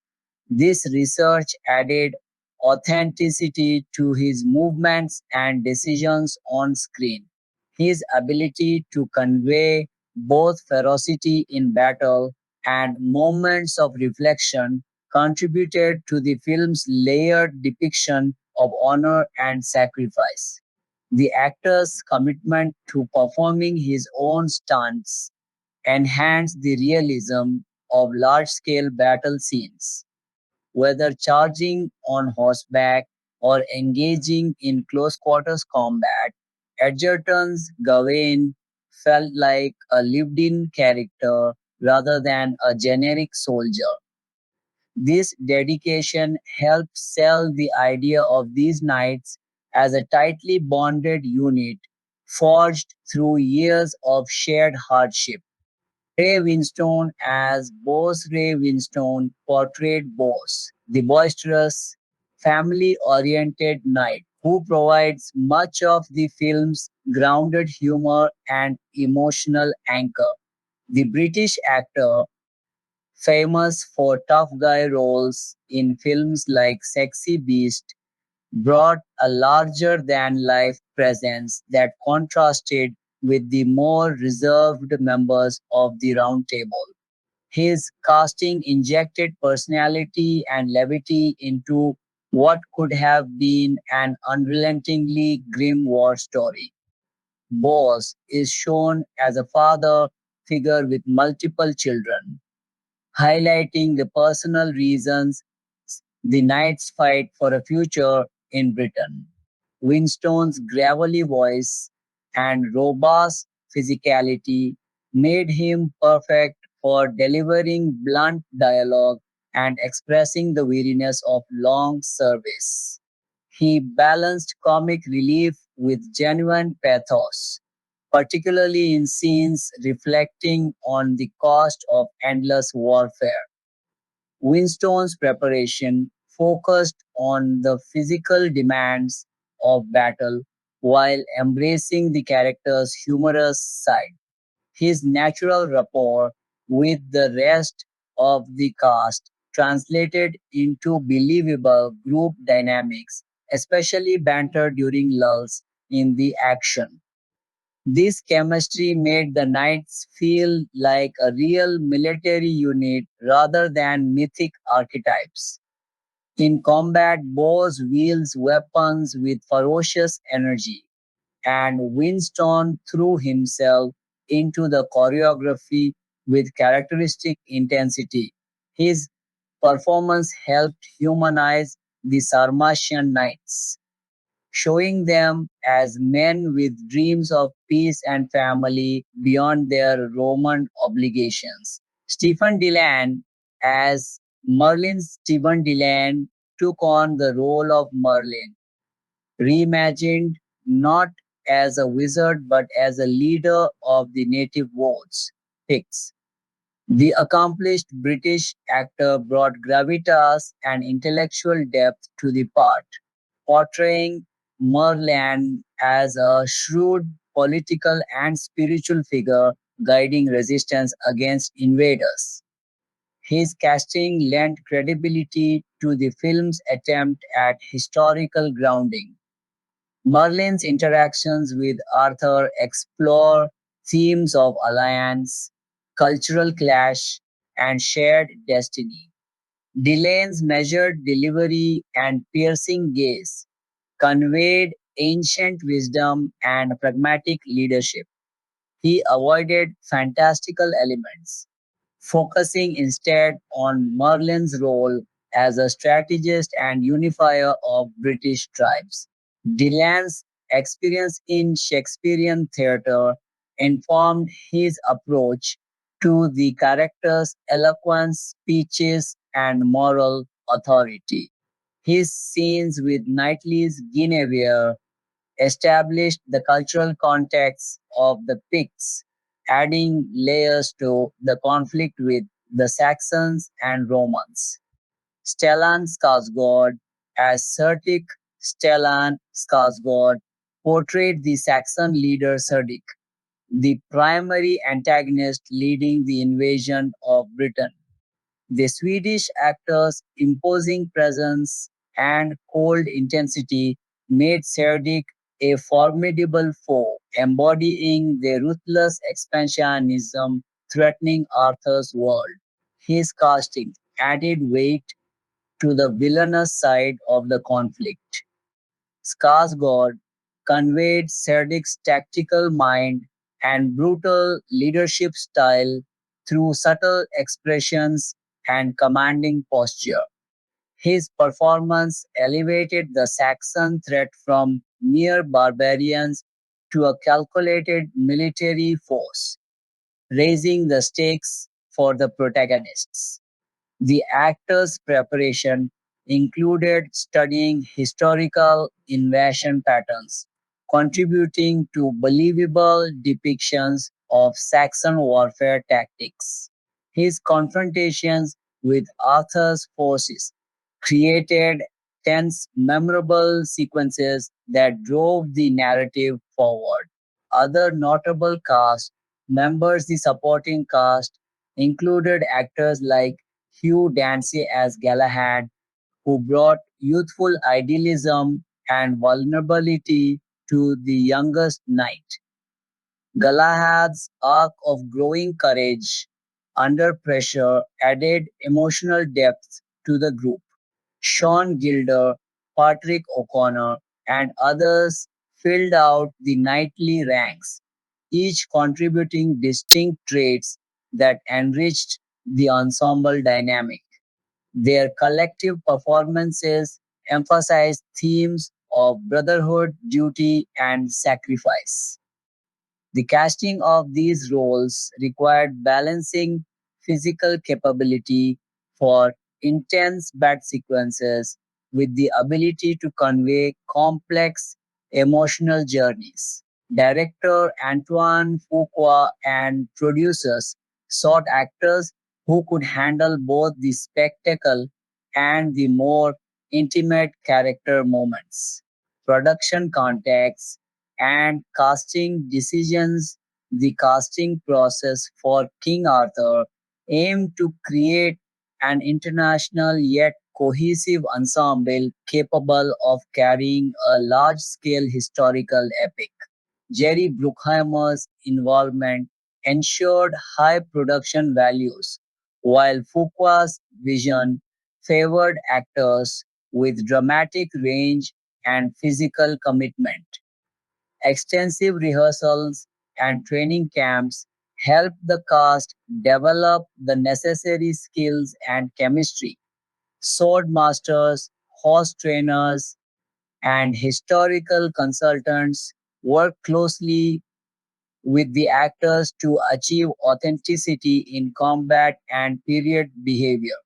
This research added authenticity to his movements and decisions on screen. His ability to convey both ferocity in battle and moments of reflection contributed to the film's layered depiction of honor and sacrifice. The actor's commitment to performing his own stunts enhanced the realism of large scale battle scenes. Whether charging on horseback or engaging in close quarters combat, Edgerton's Gawain felt like a lived in character rather than a generic soldier. This dedication helped sell the idea of these knights as a tightly bonded unit forged through years of shared hardship. Ray Winstone as Boss Ray Winstone portrayed Boss, the boisterous, family oriented knight who provides much of the film's grounded humor and emotional anchor. The British actor, famous for tough guy roles in films like Sexy Beast, brought a larger than life presence that contrasted with the more reserved members of the Round Table. His casting injected personality and levity into what could have been an unrelentingly grim war story. Bose is shown as a father figure with multiple children, highlighting the personal reasons the knights fight for a future in Britain. Winstone's gravelly voice and robust physicality made him perfect for delivering blunt dialogue and expressing the weariness of long service. He balanced comic relief with genuine pathos, particularly in scenes reflecting on the cost of endless warfare. Winstone's preparation focused on the physical demands of battle while embracing the character's humorous side. His natural rapport with the rest of the cast translated into believable group dynamics, especially banter during lulls in the action. This chemistry made the knights feel like a real military unit rather than mythic archetypes. In combat, Bose wields weapons with ferocious energy, and Winston threw himself into the choreography with characteristic intensity. His performance helped humanize the Sarmatian knights, showing them as men with dreams of peace and family beyond their Roman obligations. Stephen Dillane, as Merlin Stephen Dillane, took on the role of Merlin, reimagined not as a wizard but as a leader of the native wards, Picts. The accomplished British actor brought gravitas and intellectual depth to the part, portraying Merlin as a shrewd political and spiritual figure guiding resistance against invaders. His casting lent credibility to the film's attempt at historical grounding. Merlin's interactions with Arthur explore themes of alliance, cultural clash, and shared destiny. Delane's measured delivery and piercing gaze conveyed ancient wisdom and pragmatic leadership. He avoided fantastical elements, focusing instead on Merlin's role as a strategist and unifier of British tribes. Dylan's experience in Shakespearean theatre informed his approach to the character's eloquence, speeches, and moral authority. His scenes with Knightley's Guinevere established the cultural context of the Picts, adding layers to the conflict with the Saxons and Romans. Stellan Skarsgård as Sertic Stellan Skarsgård portrayed the Saxon leader Serdic, the primary antagonist leading the invasion of Britain. The Swedish actor's imposing presence and cold intensity made Serdic a formidable foe, embodying the ruthless expansionism threatening Arthur's world. His casting added weight to the villainous side of the conflict. Skarsgård conveyed Serdik's tactical mind and brutal leadership style through subtle expressions and commanding posture. His performance elevated the Saxon threat from mere barbarians to a calculated military force, raising the stakes for the protagonists. The actor's preparation included studying historical invasion patterns, contributing to believable depictions of Saxon warfare tactics. His confrontations with Arthur's forces created tense, memorable sequences that drove the narrative forward. Other notable cast members, the supporting cast, included actors like Hugh Dancy as Galahad, who brought youthful idealism and vulnerability to the youngest knight. Galahad's arc of growing courage under pressure added emotional depth to the group. Sean Gilder, Patrick O'Connor, and others filled out the knightly ranks, each contributing distinct traits that enriched the ensemble dynamic. Their collective performances emphasized themes of brotherhood, duty, and sacrifice. The casting of these roles required balancing physical capability for intense bat sequences with the ability to convey complex emotional journeys. Director Antoine Fuqua and producers sought actors who could handle both the spectacle and the more intimate character moments. Production contacts and casting decisions. The casting process for King Arthur aimed to create an international yet cohesive ensemble capable of carrying a large scale historical epic. Jerry Bruckheimer's involvement ensured high production values, while Fuqua's vision favored actors with dramatic range and physical commitment. Extensive rehearsals and training camps helped the cast develop the necessary skills and chemistry. Sword masters, horse trainers, and historical consultants work closely with the actors to achieve authenticity in combat and period behavior.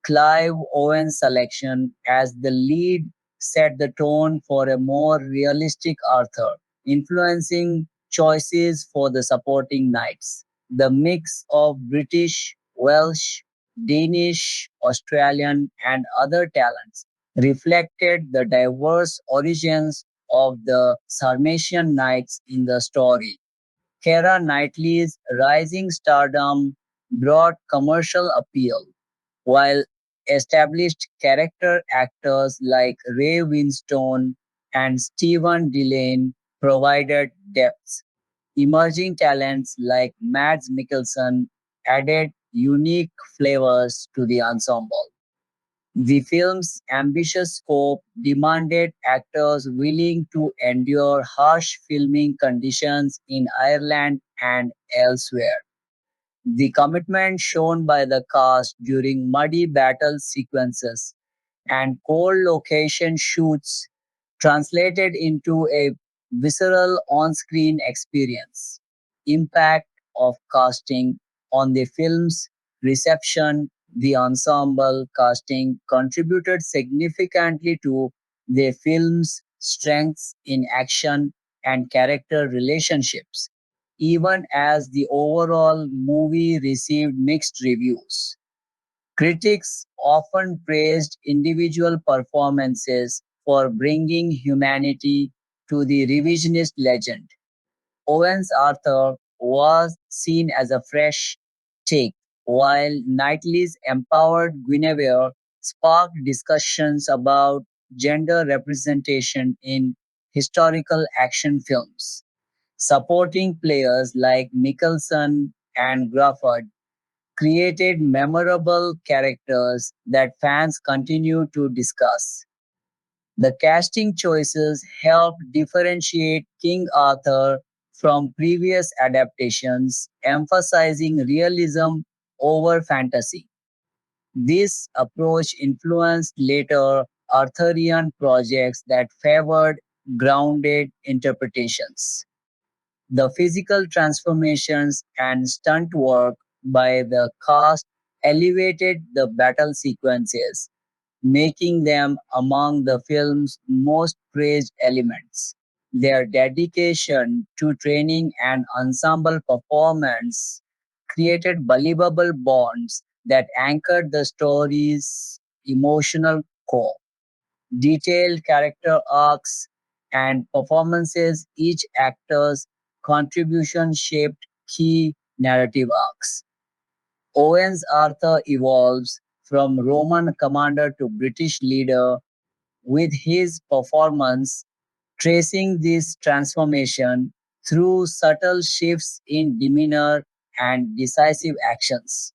Clive Owen's selection as the lead set the tone for a more realistic Arthur, influencing choices for the supporting knights. The mix of British, Welsh, Danish, Australian, and other talents reflected the diverse origins of the Sarmatian knights in the story. Keira Knightley's rising stardom brought commercial appeal, while established character actors like Ray Winstone and Stephen Dillane provided depth. Emerging talents like Mads Mikkelsen added unique flavors to the ensemble. The film's ambitious scope demanded actors willing to endure harsh filming conditions in Ireland and elsewhere. The commitment shown by the cast during muddy battle sequences and cold location shoots translated into a visceral on-screen experience. Impact of casting on the film's reception. The ensemble casting contributed significantly to the film's strengths in action and character relationships, even as the overall movie received mixed reviews. Critics often praised individual performances for bringing humanity to the revisionist legend. Owen's Arthur was seen as a fresh take, while Knightley's empowered Guinevere sparked discussions about gender representation in historical action films. Supporting players like Mikkelsen and Gruffudd created memorable characters that fans continue to discuss. The casting choices helped differentiate King Arthur from previous adaptations, emphasizing realism over fantasy. This approach influenced later Arthurian projects that favored grounded interpretations. The physical transformations and stunt work by the cast elevated the battle sequences, making them among the film's most praised elements. Their dedication to training and ensemble performance created believable bonds that anchored the story's emotional core. Detailed character arcs and performances, each actor's contribution shaped key narrative arcs. Owen's Arthur evolves from Roman commander to British leader, with his performance tracing this transformation through subtle shifts in demeanor and decisive actions.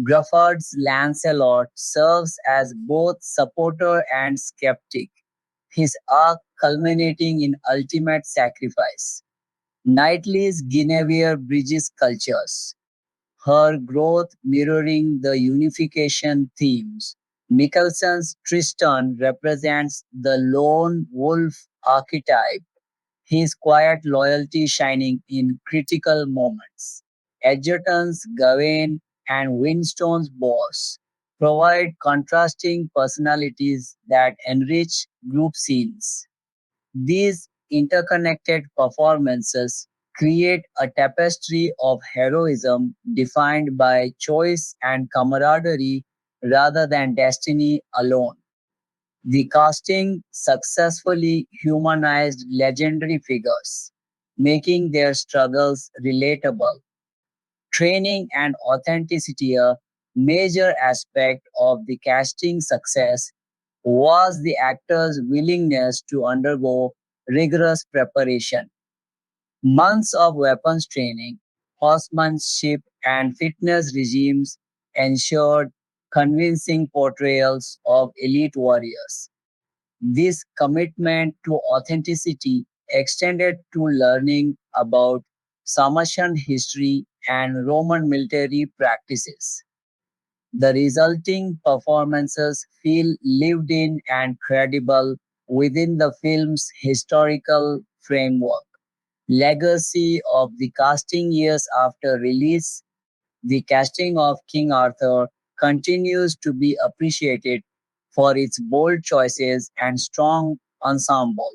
Gruffudd's Lancelot serves as both supporter and skeptic, his arc culminating in ultimate sacrifice. Knightley's Guinevere bridges cultures, her growth mirroring the unification themes. Mikkelsen's Tristan represents the lone wolf archetype, his quiet loyalty shining in critical moments. Edgerton's Gawain and Winstone's Boss provide contrasting personalities that enrich group scenes. These interconnected performances create a tapestry of heroism defined by choice and camaraderie rather than destiny alone. The casting successfully humanized legendary figures, making their struggles relatable. Training and authenticity, a major aspect of the casting success, was the actor's willingness to undergo rigorous preparation. Months of weapons training, horsemanship, and fitness regimes ensured convincing portrayals of elite warriors. This commitment to authenticity extended to learning about Sarmatian history and Roman military practices. The resulting performances feel lived in and credible within the film's historical framework. Legacy of the casting years after release, the casting of King Arthur continues to be appreciated for its bold choices and strong ensemble.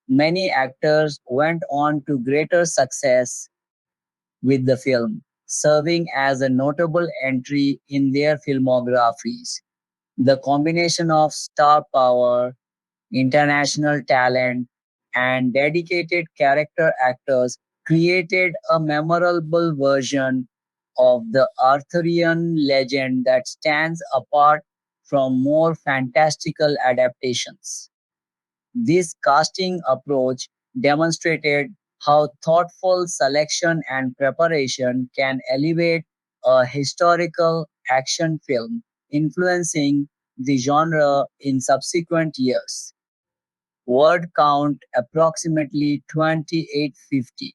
Many actors went on to greater success with the film, serving as a notable entry in their filmographies. The combination of star power, international talent, and dedicated character actors created a memorable version of the Arthurian legend that stands apart from more fantastical adaptations. This casting approach demonstrated how thoughtful selection and preparation can elevate a historical action film, influencing the genre in subsequent years. Word count approximately 2850.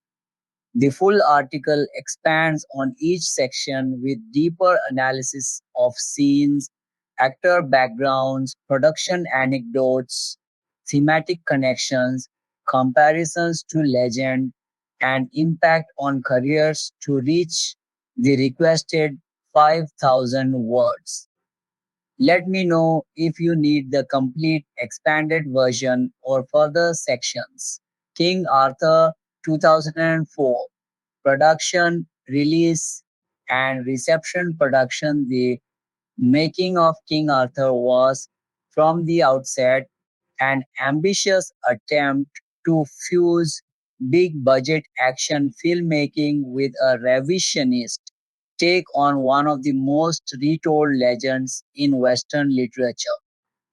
The full article expands on each section with deeper analysis of scenes, actor backgrounds, production anecdotes, thematic connections, comparisons to legend, and impact on careers to reach the requested 5,000 words. Let me know if you need the complete expanded version or further sections. King Arthur 2004. Production, release, and reception. Production. The making of King Arthur was, from the outset, an ambitious attempt to fuse big budget action filmmaking with a revisionist take on one of the most retold legends in Western literature.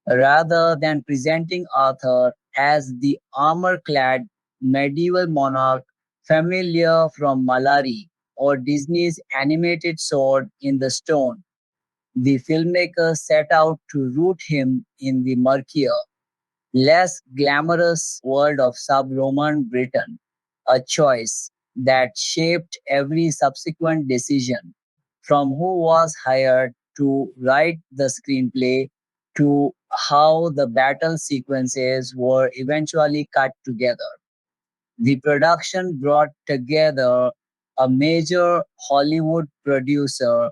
Rather than presenting Arthur as the armor clad medieval monarch familiar from Malari or Disney's animated sword in the stone, the filmmaker set out to root him in the murkier, less glamorous world of sub Roman Britain, a choice that shaped every subsequent decision, from who was hired to write the screenplay to how the battle sequences were eventually cut together. The production brought together a major Hollywood producer,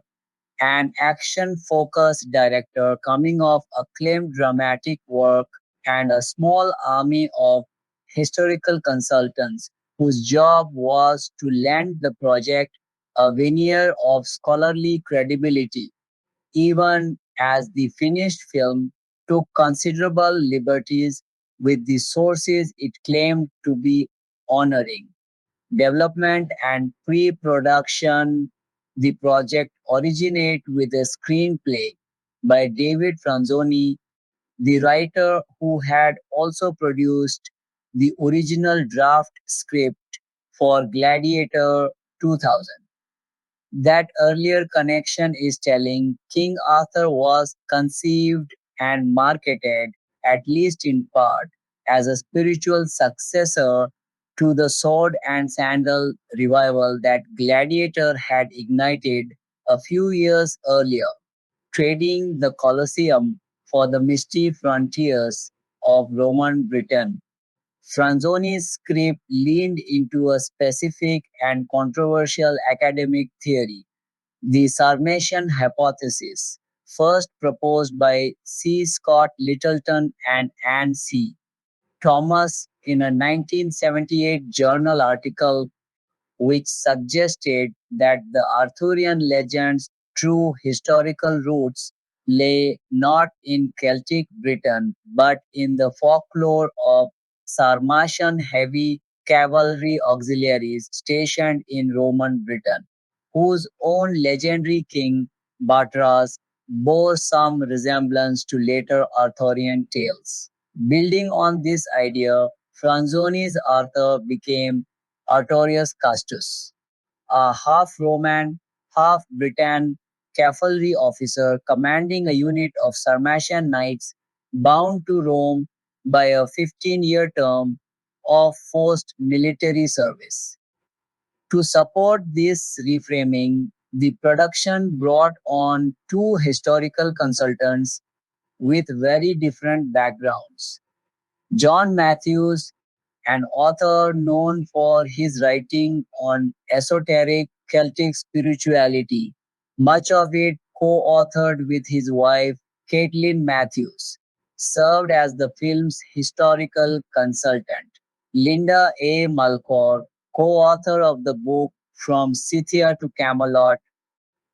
an action focused director coming off acclaimed dramatic work, and a small army of historical consultants whose job was to lend the project a veneer of scholarly credibility, even as the finished film took considerable liberties with the sources it claimed to be honoring. Development and pre-production. The project originated with a screenplay by David Franzoni, the writer who had also produced the original draft script for Gladiator 2000. That earlier connection is telling. King Arthur was conceived and marketed, at least in part, as a spiritual successor to the sword and sandal revival that Gladiator had ignited a few years earlier, trading the Colosseum for the misty frontiers of Roman Britain. Franzoni's script leaned into a specific and controversial academic theory, the Sarmatian hypothesis, first proposed by C. Scott Littleton and Anne C. Thomas in a 1978 journal article which suggested that the Arthurian legend's true historical roots lay not in Celtic Britain but in the folklore of Sarmatian heavy cavalry auxiliaries stationed in Roman Britain, whose own legendary king, Batras, bore some resemblance to later Arthurian tales. Building on this idea, Franzoni's Arthur became Artorius Castus, a half Roman, half Briton cavalry officer commanding a unit of Sarmatian knights bound to Rome by a 15-year term of forced military service. To support this reframing, the production brought on two historical consultants with very different backgrounds. John Matthews, an author known for his writing on esoteric Celtic spirituality, much of it co authored with his wife, Caitlin Matthews, served as the film's historical consultant. Linda A. Malcor, co author of the book From Scythia to Camelot,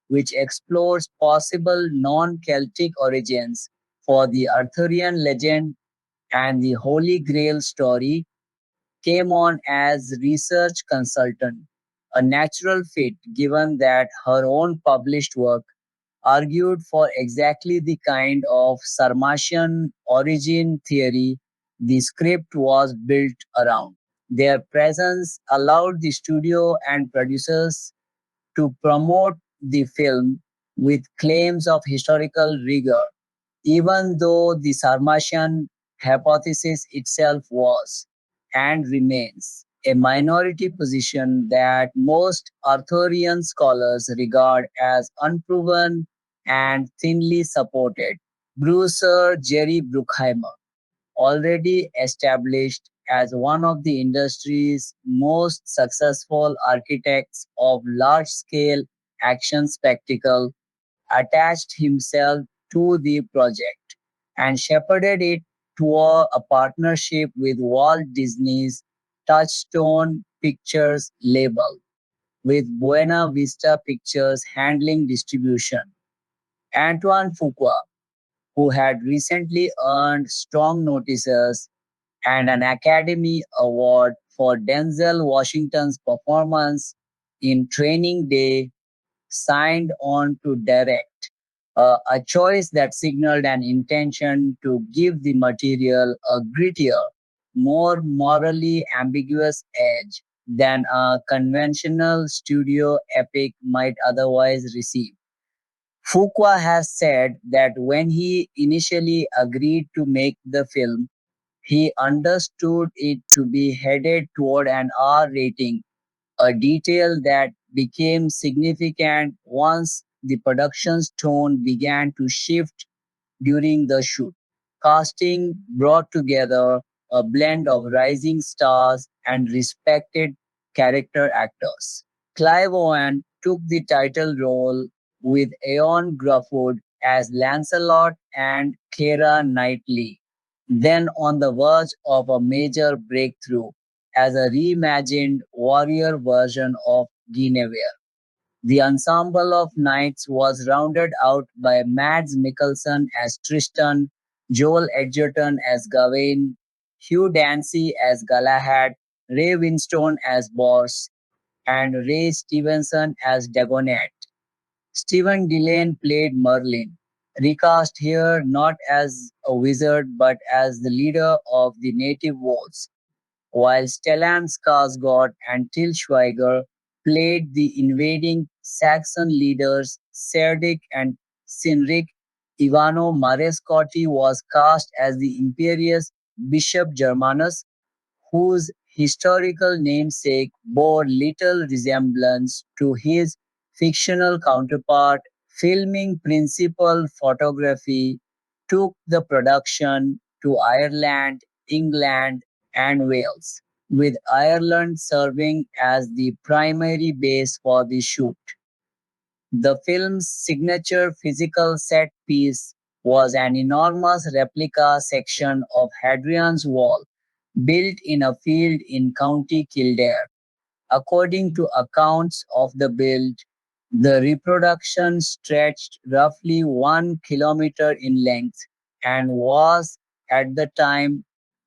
which explores possible non Celtic origins for the Arthurian legend and the Holy Grail story, came on as research consultant, a natural fit given that her own published work argued for exactly the kind of Sarmatian origin theory the script was built around. Their presence allowed the studio and producers to promote the film with claims of historical rigor, even though the Sarmatian hypothesis itself was and remains a minority position that most Arthurian scholars regard as unproven and thinly supported. Brucer Jerry Bruckheimer, already established as one of the industry's most successful architects of large scale action spectacle, attached himself to the project and shepherded it toward a partnership with Walt Disney's Touchstone Pictures label, with Buena Vista Pictures handling distribution. Antoine Fuqua, who had recently earned strong notices and an Academy Award for Denzel Washington's performance in Training Day, signed on to direct, a choice that signaled an intention to give the material a grittier, more morally ambiguous edge than a conventional studio epic might otherwise receive. Fuqua has said that when he initially agreed to make the film, he understood it to be headed toward an R rating, a detail that became significant once the production's tone began to shift during the shoot. Casting brought together a blend of rising stars and respected character actors. Clive Owen took the title role with Ioan Gruffudd as Lancelot and Keira Knightley, then on the verge of a major breakthrough as a reimagined warrior version of Guinevere. The ensemble of knights was rounded out by Mads Mikkelsen as Tristan, Joel Edgerton as Gawain, Hugh Dancy as Galahad, Ray Winstone as Bors, and Ray Stevenson as Dagonet. Stephen Dillane played Merlin, recast here not as a wizard but as the leader of the native wolves, while Stellan Skarsgård and Til Schweiger played the invading Saxon leaders Serdic and Sinric. Ivano Marescotti was cast as the imperious Bishop Germanus, whose historical namesake bore little resemblance to his fictional counterpart. Filming principal photography took the production to Ireland, England, and Wales, with Ireland serving as the primary base for the shoot. The film's signature physical set piece was an enormous replica section of Hadrian's Wall, built in a field in County Kildare. According to accounts of the build, the reproduction stretched roughly 1 kilometer in length and was, at the time,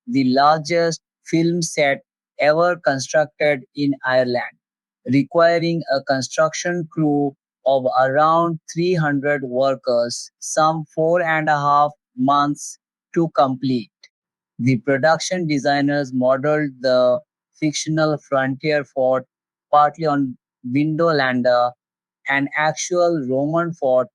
the largest film set ever constructed in Ireland, requiring a construction crew of around 300 workers, some 4.5 months to complete. The production designers modeled the fictional frontier fort partly on Vindolanda, an actual Roman fort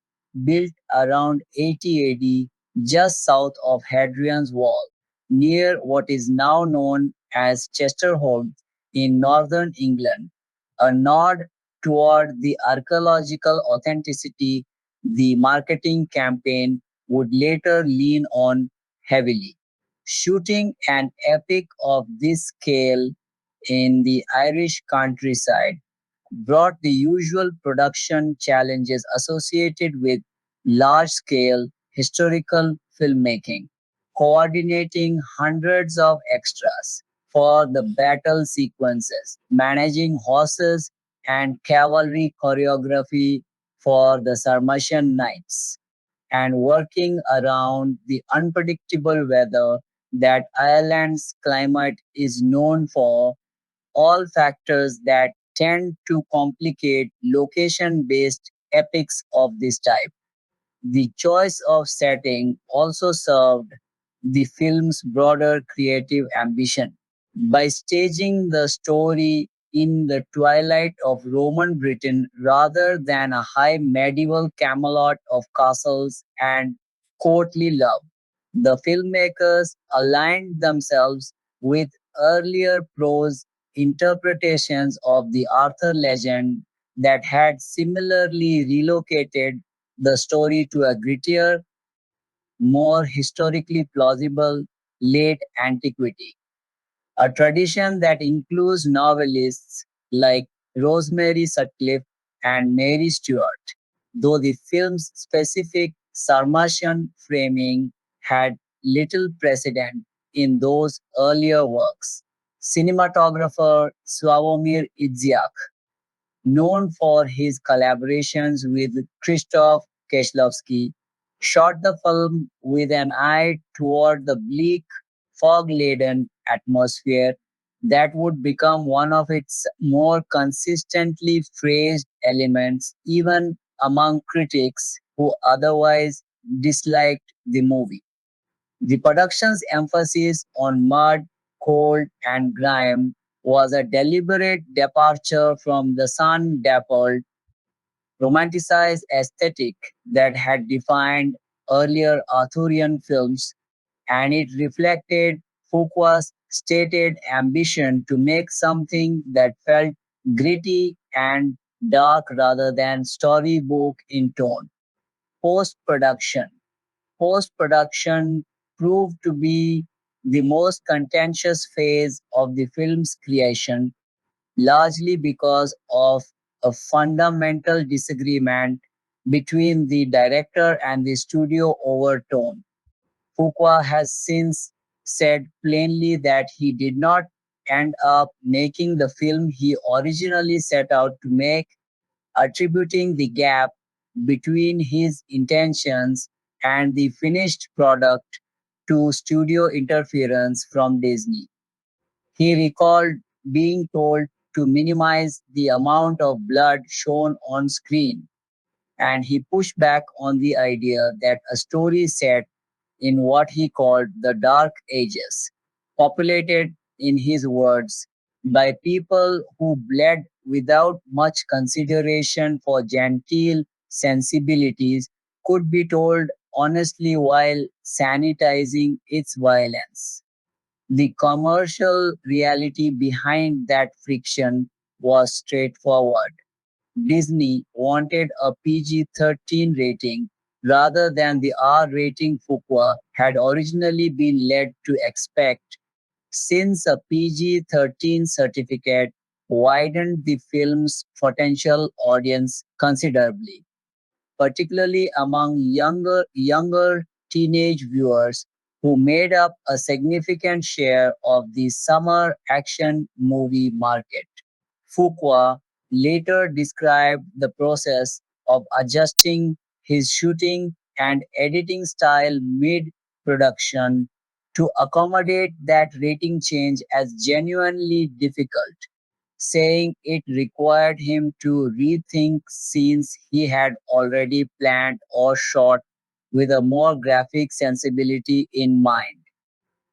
built around 80 AD just south of Hadrian's Wall, near what is now known as Chesterhold in northern England, a nod toward the archaeological authenticity the marketing campaign would later lean on heavily. Shooting an epic of this scale in the Irish countryside brought the usual production challenges associated with large scale historical filmmaking, coordinating hundreds of extras for the battle sequences, managing horses and cavalry choreography for the Sarmatian knights, and working around the unpredictable weather that Ireland's climate is known for, all factors that tend to complicate location based epics of this type. The choice of setting also served the film's broader creative ambition. By staging the story in the twilight of Roman Britain rather than a high medieval Camelot of castles and courtly love, the filmmakers aligned themselves with earlier prose interpretations of the Arthur legend that had similarly relocated the story to a grittier, more historically plausible late antiquity, a tradition that includes novelists like Rosemary Sutcliffe and Mary Stuart, though the film's specific Sarmatian framing had little precedent in those earlier works. Cinematographer Sławomir Idziak, known for his collaborations with Krzysztof Kieślowski, shot the film with an eye toward the bleak, fog-laden atmosphere that would become one of its more consistently phrased elements even among critics who otherwise disliked the movie. The production's emphasis on mud, cold, and grime was a deliberate departure from the sun-dappled, romanticized aesthetic that had defined earlier Arthurian films, and it reflected Fuqua's stated ambition to make something that felt gritty and dark rather than storybook in tone. Post-production. Post-production proved to be the most contentious phase of the film's creation, largely because of a fundamental disagreement between the director and the studio over tone. Fuqua has since said plainly that he did not end up making the film he originally set out to make, attributing the gap between his intentions and the finished product to studio interference from Disney. He recalled being told to minimize the amount of blood shown on screen, and he pushed back on the idea that a story set in what he called the Dark Ages, populated, in his words, by people who bled without much consideration for genteel sensibilities, could be told honestly while sanitizing its violence. The commercial reality behind that friction was straightforward. Disney wanted a PG-13 rating rather than the R rating Fuqua had originally been led to expect, since a PG-13 certificate widened the film's potential audience considerably, particularly among younger teenage viewers who made up a significant share of the summer action movie market. Fuqua later described the process of adjusting his shooting and editing style mid production to accommodate that rating change as genuinely difficult, saying it required him to rethink scenes he had already planned or shot with a more graphic sensibility in mind.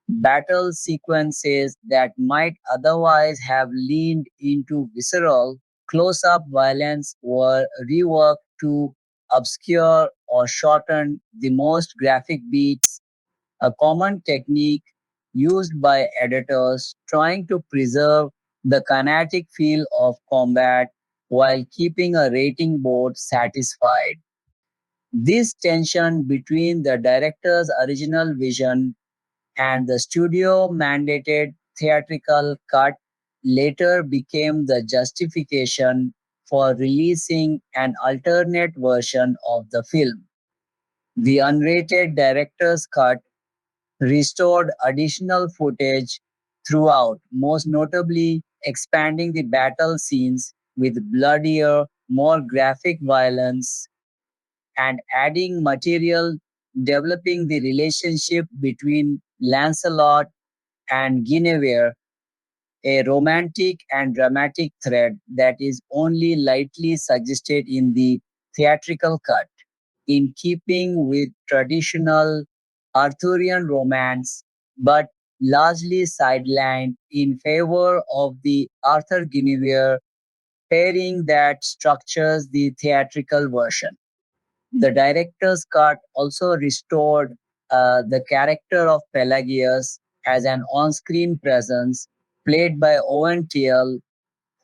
Battle sequences that might otherwise have leaned into visceral, close up violence were reworked to obscure or shorten the most graphic beats, a common technique used by editors trying to preserve the kinetic feel of combat while keeping a rating board satisfied. This tension between the director's original vision and the studio mandated theatrical cut later became the justification for releasing an alternate version of the film. The unrated director's cut restored additional footage throughout, most notably expanding the battle scenes with bloodier, more graphic violence and adding material developing the relationship between Lancelot and Guinevere, a romantic and dramatic thread that is only lightly suggested in the theatrical cut, in keeping with traditional Arthurian romance, but largely sidelined in favor of the Arthur Guinevere pairing that structures the theatrical version. The director's cut also restored the character of Pelagius as an on screen presence, played by Owen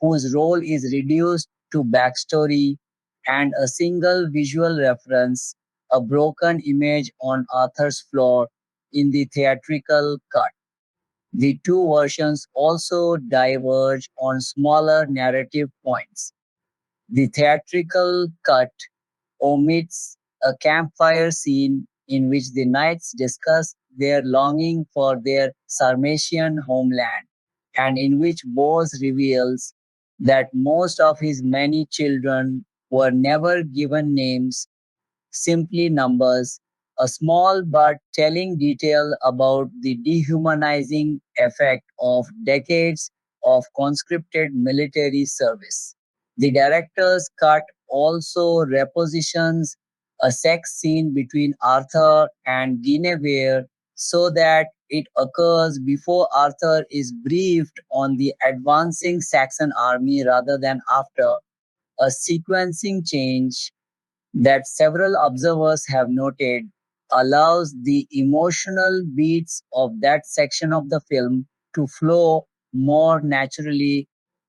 whose role is reduced to backstory and a single visual reference, a broken image on Arthur's floor in the theatrical cut. The two versions also diverge on smaller narrative points. The theatrical cut omits a campfire scene in which the knights discuss their longing for their Sarmatian homeland, and in which Bose reveals that most of his many children were never given names, simply numbers, a small but telling detail about the dehumanizing effect of decades of conscripted military service. The director's cut also repositions a sex scene between Arthur and Guinevere so that it occurs before Arthur is briefed on the advancing Saxon army rather than after, a sequencing change that several observers have noted allows the emotional beats of that section of the film to flow more naturally,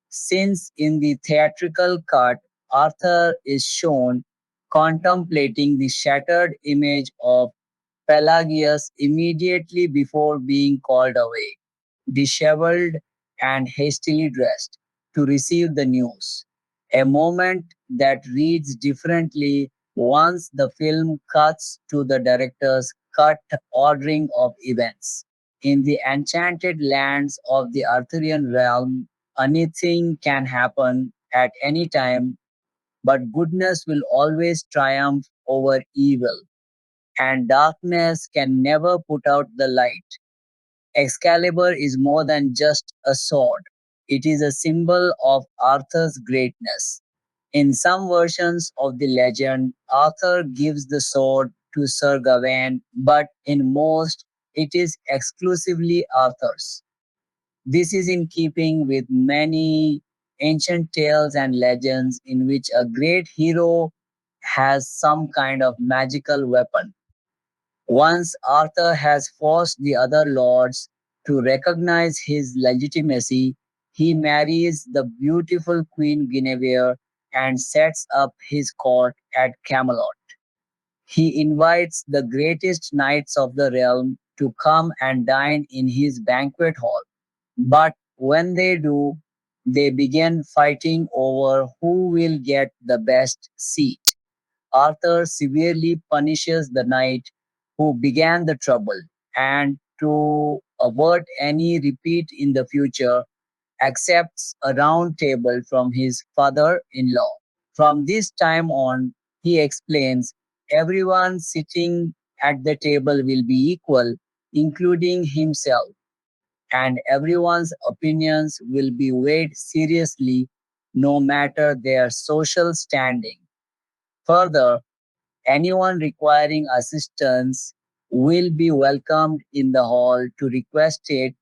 since in the theatrical cut, Arthur is shown contemplating the shattered image of Pelagius immediately before being called away, disheveled and hastily dressed, to receive the news. A moment that reads differently once the film cuts to the director's cut ordering of events. In the enchanted lands of the Arthurian realm, anything can happen at any time, but goodness will always triumph over evil, and darkness can never put out the light. Excalibur is more than just a sword. It is a symbol of Arthur's greatness. In some versions of the legend, Arthur gives the sword to Sir Gawain, but in most, it is exclusively Arthur's. This is in keeping with many ancient tales and legends in which a great hero has some kind of magical weapon. Once Arthur has forced the other lords to recognize his legitimacy, he marries the beautiful Queen Guinevere and sets up his court at Camelot. He invites the greatest knights of the realm to come and dine in his banquet hall. But when they do, they begin fighting over who will get the best seat. Arthur severely punishes the knight who began the trouble. and to avert any repeat in the future, accepts a round table from his father in law. From this time on, he explains, everyone sitting at the table will be equal, including himself, and everyone's opinions will be weighed seriously no matter their social standing. Further, anyone requiring assistance will be welcomed in the hall to request it,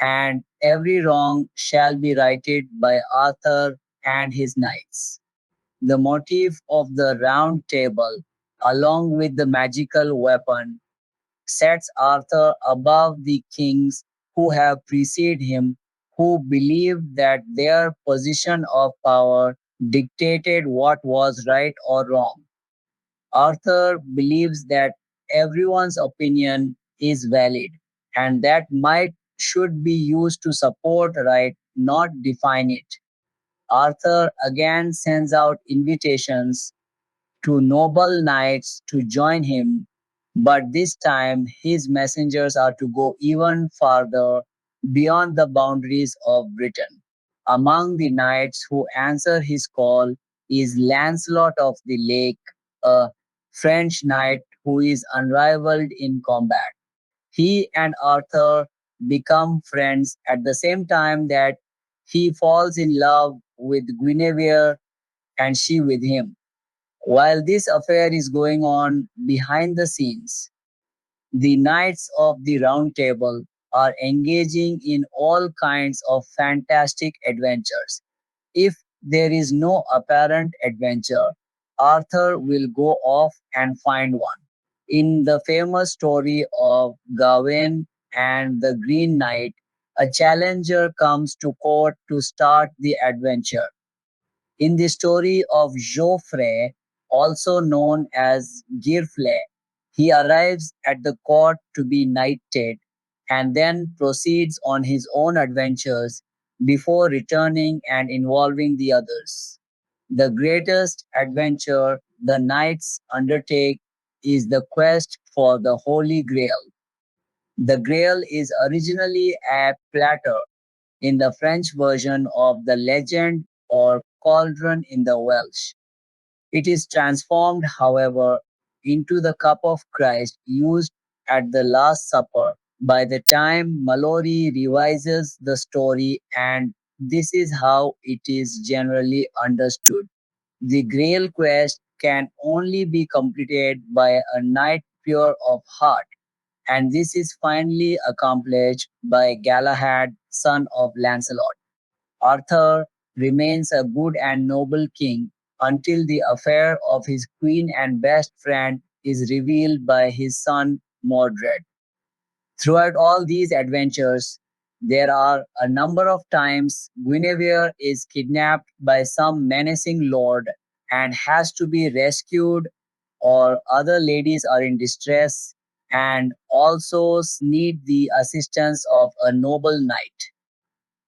and every wrong shall be righted by Arthur and his knights. The motif of the round table, along with the magical weapon, sets Arthur above the kings who have preceded him, who believed that their position of power dictated what was right or wrong. Arthur believes that everyone's opinion is valid and that might should be used to support right, not define it. Arthur again sends out invitations to noble knights to join him, but this time his messengers are to go even farther beyond the boundaries of Britain. Among the knights who answer his call is Lancelot of the Lake, a French knight who is unrivaled in combat. He and Arthur become friends at the same time that he falls in love with Guinevere and she with him. While this affair is going on behind the scenes, the Knights of the Round Table are engaging in all kinds of fantastic adventures. If there is no apparent adventure, Arthur will go off and find one. In the famous story of Gawain and the Green Knight, a challenger comes to court to start the adventure. In the story of Geoffrey, also known as Girfle, he arrives at the court to be knighted and then proceeds on his own adventures before returning and involving the others. The greatest adventure the knights undertake is the quest for the Holy Grail. The Grail is originally a platter in the French version of the legend, or cauldron in the Welsh. It is transformed, however, into the cup of Christ used at the Last Supper by the time Mallory revises the story, and this is how it is generally understood. The Grail quest can only be completed by a knight pure of heart, and this is finally accomplished by Galahad, son of Lancelot. Arthur remains a good and noble king until the affair of his queen and best friend is revealed by his son Mordred. Throughout all these adventures, there are a number of times Guinevere is kidnapped by some menacing lord and has to be rescued, or other ladies are in distress and also need the assistance of a noble knight.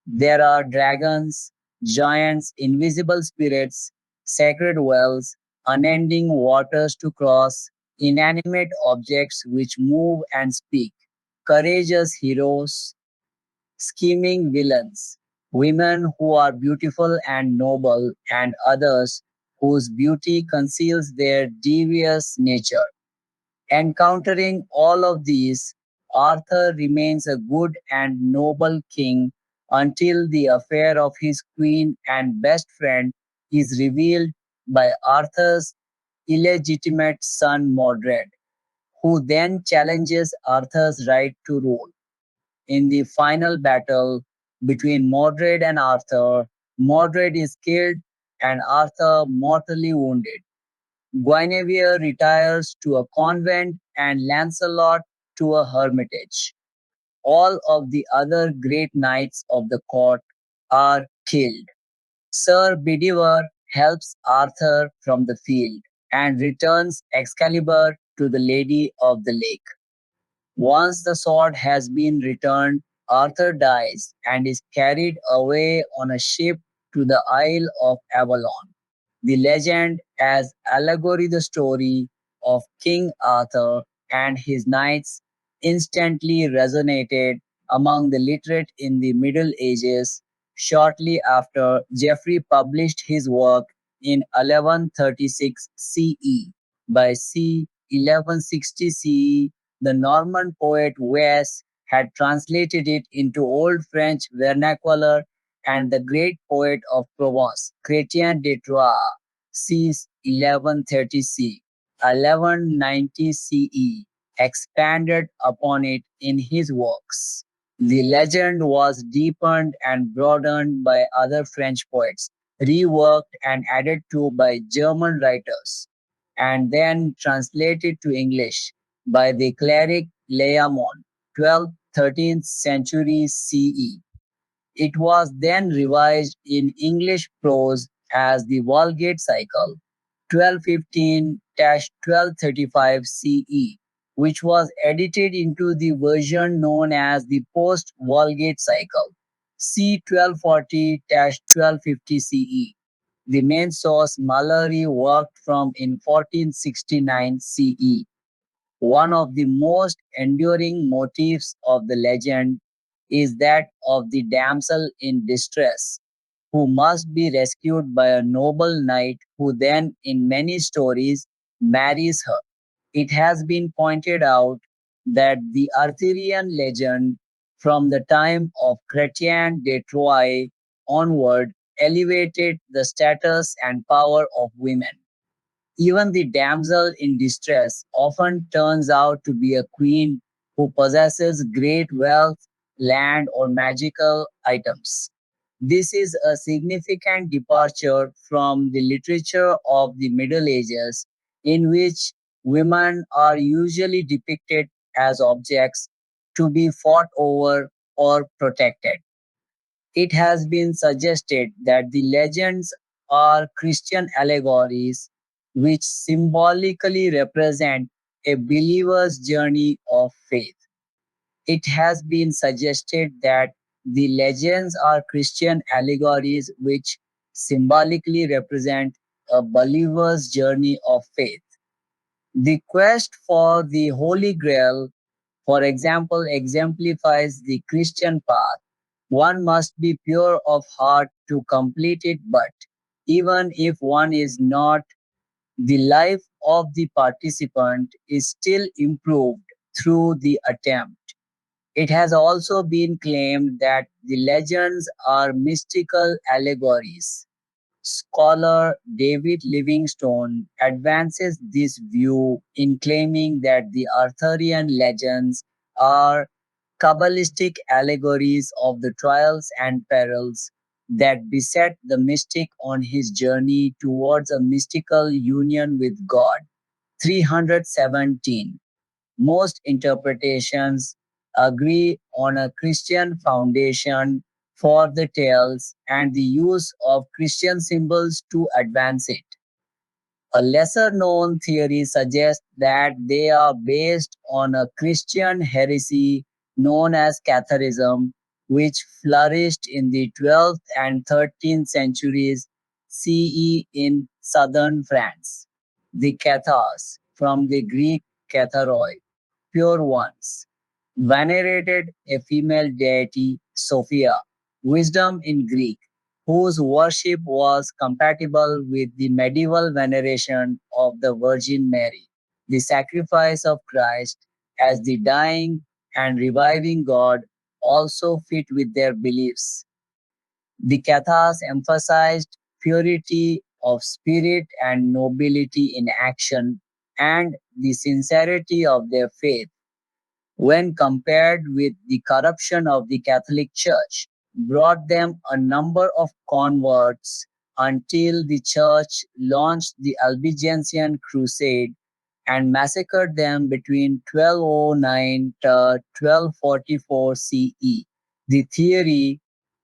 There are dragons, giants, invisible spirits, sacred wells, unending waters to cross, inanimate objects which move and speak, courageous heroes, scheming villains, women who are beautiful and noble, and others whose beauty conceals their devious nature. Encountering all of these, Arthur remains a good and noble king until the affair of his queen and best friend is revealed by Arthur's illegitimate son Mordred, who then challenges Arthur's right to rule. In the final battle between Mordred and Arthur, Mordred is killed and Arthur mortally wounded. Guinevere retires to a convent and Lancelot to a hermitage. All of the other great knights of the court are killed. Sir Bedivere helps Arthur from the field and returns Excalibur to the Lady of the Lake. Once the sword has been returned, Arthur dies and is carried away on a ship to the Isle of Avalon. The legend as allegory the story of King Arthur and his knights instantly resonated among the literate in the Middle Ages. Shortly after, Geoffrey published his work in 1136 CE. By c. 1160 CE, the Norman poet Wes had translated it into Old French vernacular, and the great poet of Provence, Chrétien de Troyes, c. 1130 c. 1190 CE, expanded upon it in his works. The legend was deepened and broadened by other French poets, reworked and added to by German writers, and then translated to English by the cleric Layamon, 12th 13th century CE. It was then revised in English prose as the Vulgate Cycle, 1215-1235 CE, which was edited into the version known as the Post-Vulgate Cycle, c. 1240-1250 CE. The main source Mallory worked from in 1469 CE. One of the most enduring motifs of the legend is that of the damsel in distress, who must be rescued by a noble knight who then, in many stories, marries her. It has been pointed out that the Arthurian legend from the time of Chrétien de Troyes onward elevated the status and power of women. Even the damsel in distress often turns out to be a queen who possesses great wealth, land, or magical items. This is a significant departure from the literature of the Middle Ages, in which women are usually depicted as objects to be fought over or protected. It has been suggested that the legends are Christian allegories which symbolically represent a believer's journey of faith. It has been suggested that the legends are Christian allegories which symbolically represent a believer's journey of faith. The quest for the Holy Grail, for example, exemplifies the Christian path. One must be pure of heart to complete it, but even if one is not, the life of the participant is still improved through the attempt. It has also been claimed that the legends are mystical allegories. Scholar David Livingstone advances this view in claiming that the Arthurian legends are Kabbalistic allegories of the trials and perils that beset the mystic on his journey towards a mystical union with God. 317. Most interpretations agree on a Christian foundation for the tales and the use of Christian symbols to advance it. A lesser known theory suggests that they are based on a Christian heresy known as Catharism, which flourished in the 12th and 13th centuries CE in southern France. The Cathars, from the Greek katharoi, pure ones, venerated a female deity, Sophia, wisdom in Greek, whose worship was compatible with the medieval veneration of the Virgin Mary, the sacrifice of Christ as the dying and reviving God also fit with their beliefs. The Cathars emphasized purity of spirit and nobility in action and the sincerity of their faith when compared with the corruption of the Catholic Church, brought them a number of converts until the Church launched the Albigensian Crusade and massacred them between 1209 to 1244 CE. The theory,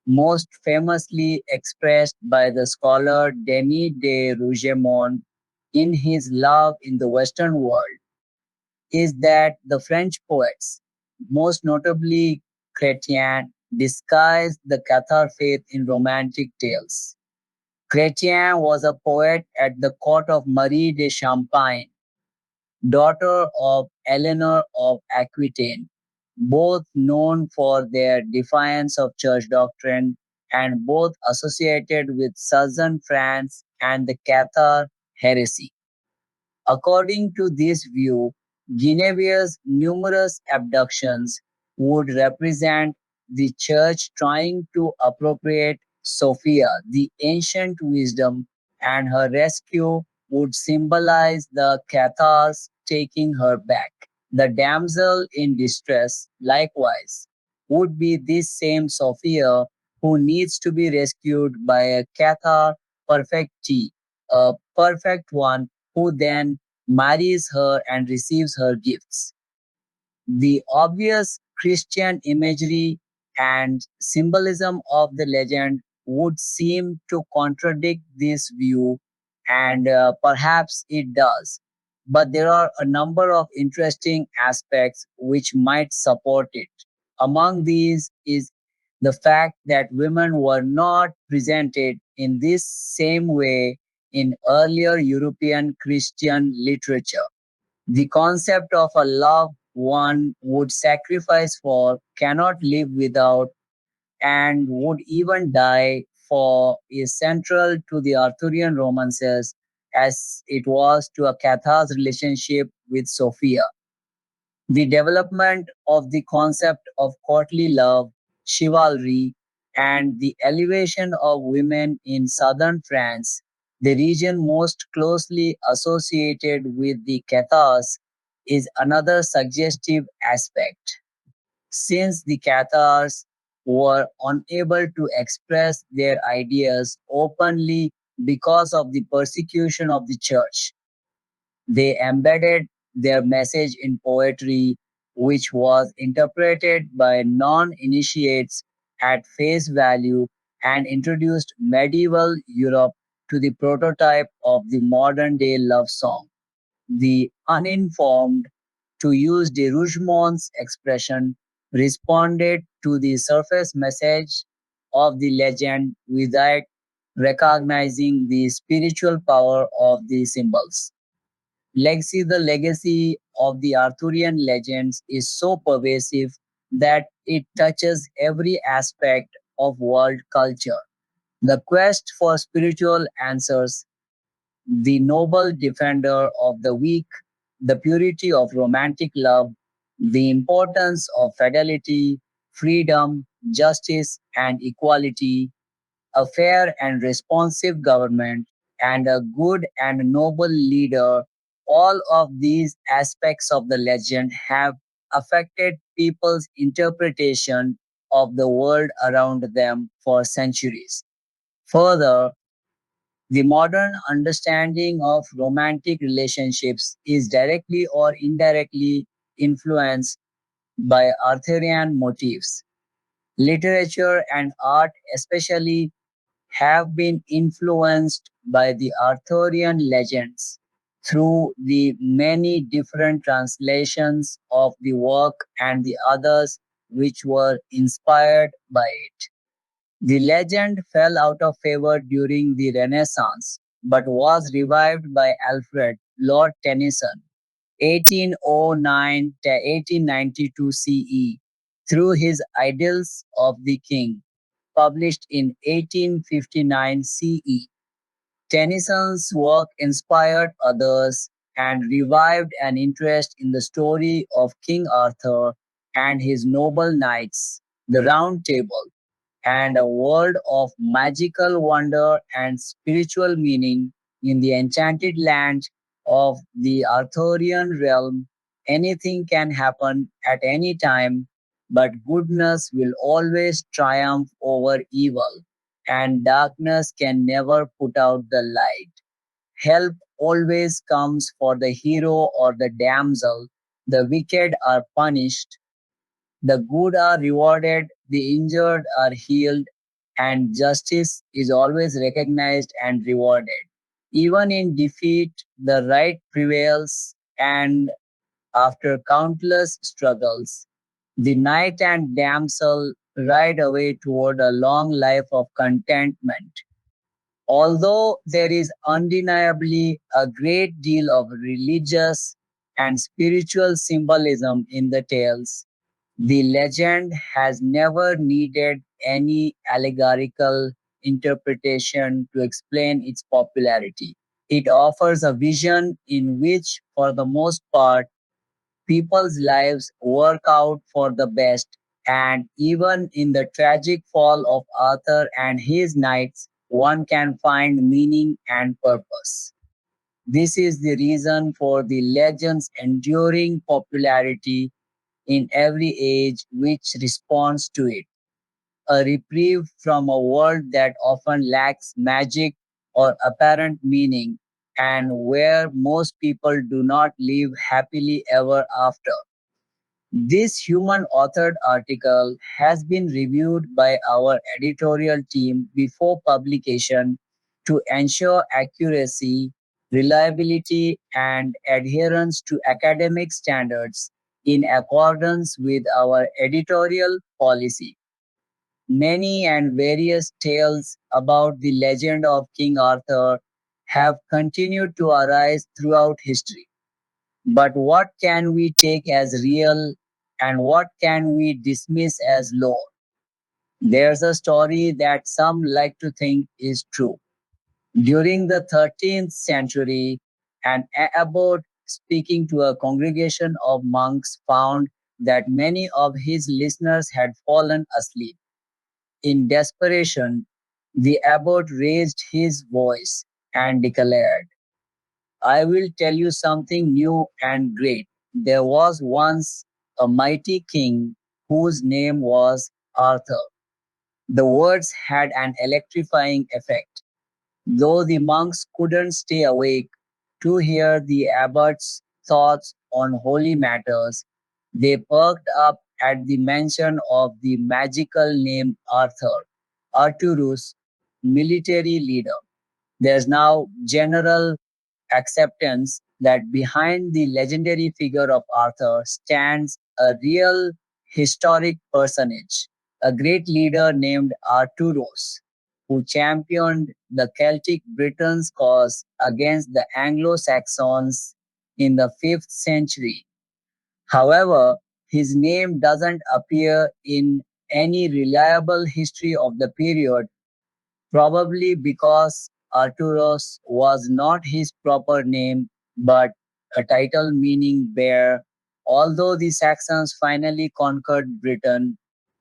most famously expressed by the scholar Denis de Rougemont in his Love in the Western World, is that the French poets, most notably Chrétien, disguised the Cathar faith in romantic tales. Chrétien was a poet at the court of Marie de Champagne, daughter of Eleanor of Aquitaine, both known for their defiance of church doctrine and both associated with southern France and the Cathar heresy. According to this view, Guinevere's numerous abductions would represent the Church trying to appropriate Sophia, the ancient wisdom, and her rescue would symbolize the Cathars taking her back. The damsel in distress, likewise, would be this same Sophia who needs to be rescued by a Cathar perfectee, a perfect one who then marries her and receives her gifts. The obvious Christian imagery and symbolism of the legend would seem to contradict this view, and perhaps it does. But there are a number of interesting aspects which might support it. Among these is the fact that women were not presented in this same way in earlier European Christian literature. The concept of a love one would sacrifice for, cannot live without, and would even die for is central to the Arthurian romances as it was to a Cathar's relationship with Sophia. The development of the concept of courtly love, chivalry, and the elevation of women in southern France, the region most closely associated with the Cathars, is another suggestive aspect. Since the Cathars were unable to express their ideas openly because of the persecution of the church, they embedded their message in poetry, which was interpreted by non initiates at face value and introduced medieval Europe to the prototype of the modern day love song. The uninformed, to use de Rougemont's expression, responded to the surface message of the legend without recognizing the spiritual power of the symbols. The legacy of the Arthurian legends is so pervasive that it touches every aspect of world culture. The quest for spiritual answers, the noble defender of the weak, the purity of romantic love, the importance of fidelity, freedom, justice, and equality, a fair and responsive government, and a good and noble leader, all of these aspects of the legend have affected people's interpretation of the world around them for centuries. Further, the modern understanding of romantic relationships is directly or indirectly influenced by Arthurian motifs. Literature and art, especially, have been influenced by the Arthurian legends through the many different translations of the work and the others which were inspired by it. The legend fell out of favor during the Renaissance but was revived by Alfred Lord Tennyson 1809 to 1892 CE through his Idylls of the King, published in 1859 CE. Tennyson's work inspired others and revived an interest in the story of King Arthur and his noble knights, the Round Table, and a world of magical wonder and spiritual meaning in the enchanted land of the Arthurian realm. Anything can happen at any time, but goodness will always triumph over evil, and darkness can never put out the light. Help always comes for the hero or the damsel. The wicked are punished, the good are rewarded, the injured are healed, and justice is always recognized and rewarded. Even in defeat, the right prevails, and after countless struggles, the knight and damsel ride away toward a long life of contentment. Although there is undeniably a great deal of religious and spiritual symbolism in the tales, the legend has never needed any allegorical interpretation to explain its popularity. It offers a vision in which, for the most part, people's lives work out for the best, and even in the tragic fall of Arthur and his knights, one can find meaning and purpose. This is the reason for the legend's enduring popularity in every age which responds to it, a reprieve from a world that often lacks magic or apparent meaning, and where most people do not live happily ever after. This human authored article has been reviewed by our editorial team before publication to ensure accuracy, reliability, and adherence to academic standards in accordance with our editorial policy. Many and various tales about the legend of King Arthur have continued to arise throughout history. But what can we take as real and what can we dismiss as lore? There's a story that some like to think is true. During the 13th century, an abbot speaking to a congregation of monks found that many of his listeners had fallen asleep. In desperation, the abbot raised his voice and declared, I will tell you something new and great. There was once a mighty king whose name was Arthur. The words had an electrifying effect. Though the monks couldn't stay awake to hear the abbot's thoughts on holy matters, they perked up at the mention of the magical name Arthur, Arturus, military leader. There's now general acceptance that behind the legendary figure of Arthur stands a real historic personage, a great leader named Arturos, who championed the Celtic Britons' cause against the Anglo Saxons in the 5th century. However, his name doesn't appear in any reliable history of the period, probably because Arturos was not his proper name but a title meaning bear. Although the Saxons finally conquered Britain,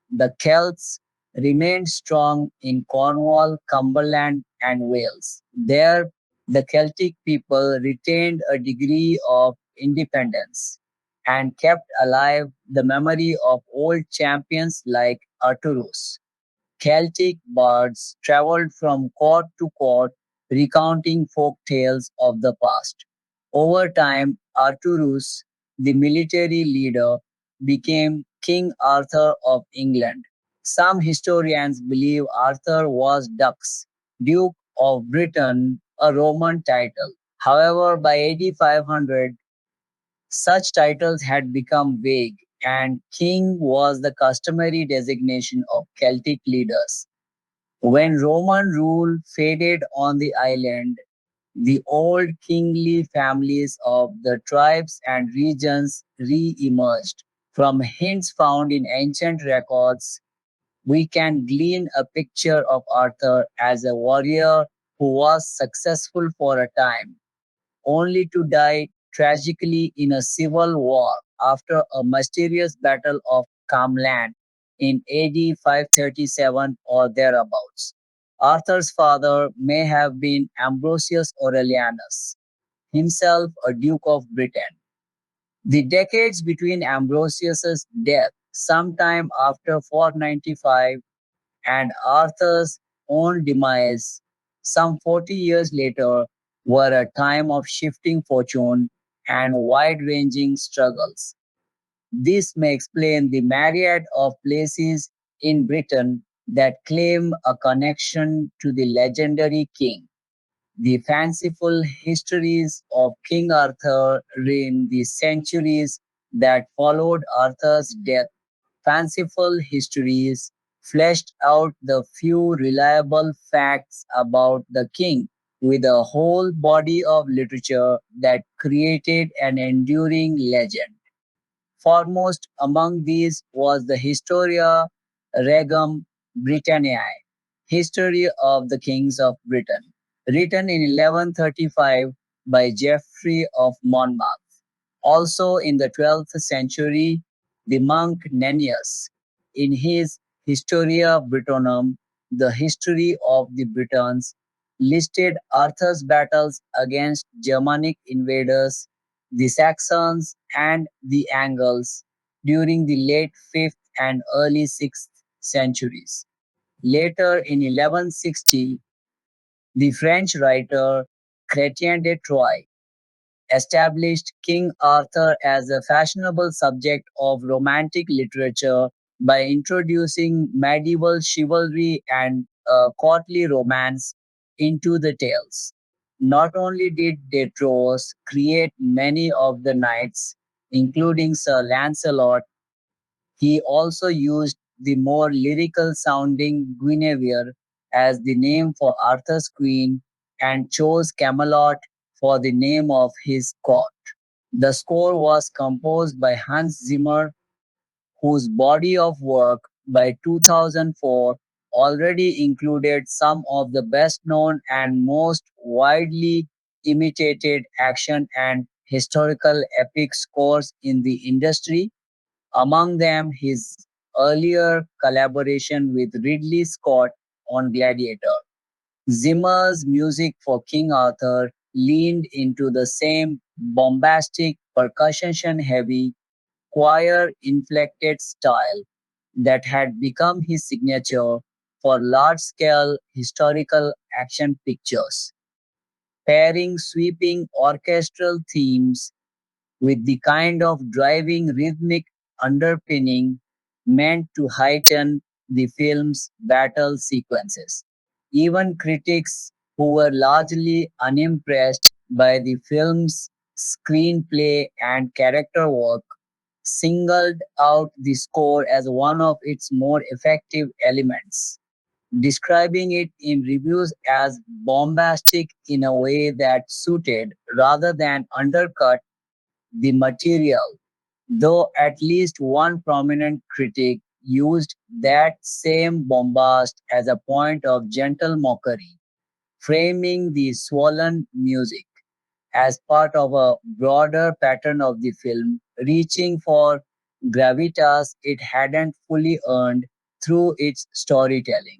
the Celts remained strong in Cornwall, Cumberland, and Wales. There, the Celtic people retained a degree of independence and kept alive the memory of old champions like Arturus. Celtic bards traveled from court to court recounting folk tales of the past. Over time, Arturus, the military leader, became King Arthur of England. Some historians believe Arthur was Dux, Duke of Britain, a Roman title. However, by 8500, such titles had become vague, and king was the customary designation of Celtic leaders. When Roman rule faded on the island, the old kingly families of the tribes and regions re emerged. From hints found in ancient records, we can glean a picture of Arthur as a warrior who was successful for a time only to die tragically in a civil war after a mysterious battle of Camland in AD 537 or thereabouts. Arthur's father may have been Ambrosius Aurelianus, himself a Duke of Britain. The decades between Ambrosius's death, sometime after 495, and Arthur's own demise, some 40 years later, were a time of shifting fortune and wide ranging struggles. This may explain the myriad of places in Britain that claim a connection to the legendary king. The fanciful histories of King Arthur in the centuries that followed Arthur's death, fanciful histories fleshed out the few reliable facts about the king with a whole body of literature that created an enduring legend. Foremost among these was the Historia Regum Britanniae, History of the Kings of Britain, written in 1135 by Geoffrey of Monmouth. Also in the 12th century, the monk Nennius, in his Historia Britonum, the history of the Britons, listed Arthur's battles against Germanic invaders, the Saxons, and the Angles during the late 5th and early 6th centuries. Later in 1160, the French writer Chrétien de Troyes established King Arthur as a fashionable subject of romantic literature by introducing medieval chivalry and courtly romance into the tales. Not only did de Troyes create many of the knights, including Sir Lancelot, he also used the more lyrical sounding Guinevere as the name for Arthur's queen and chose Camelot for the name of his court. The score was composed by Hans Zimmer, whose body of work by 2004 already included some of the best known and most widely imitated action and historical epic scores in the industry, among them his earlier collaboration with Ridley Scott on Gladiator. Zimmer's music for King Arthur leaned into the same bombastic, percussion heavy, choir inflected style that had become his signature for large scale historical action pictures, pairing sweeping orchestral themes with the kind of driving rhythmic underpinning meant to heighten the film's battle sequences. Even critics who were largely unimpressed by the film's screenplay and character work singled out the score as one of its more effective elements, describing it in reviews as bombastic in a way that suited rather than undercut the material, though at least one prominent critic used that same bombast as a point of gentle mockery, framing the swollen music as part of a broader pattern of the film, reaching for gravitas it hadn't fully earned through its storytelling.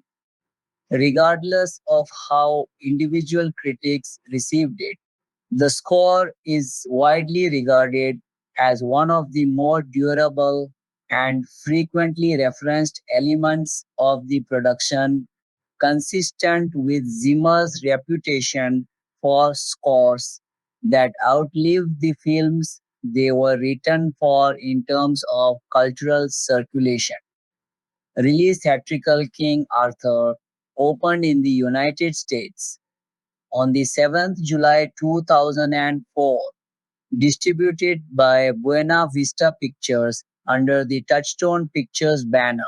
Regardless of how individual critics received it, the score is widely regarded as one of the more durable and frequently referenced elements of the production, consistent with Zimmer's reputation for scores that outlived the films they were written for in terms of cultural circulation. Released theatrical King Arthur opened in the United States on the 7th July 2004, distributed by Buena Vista Pictures under the Touchstone Pictures banner.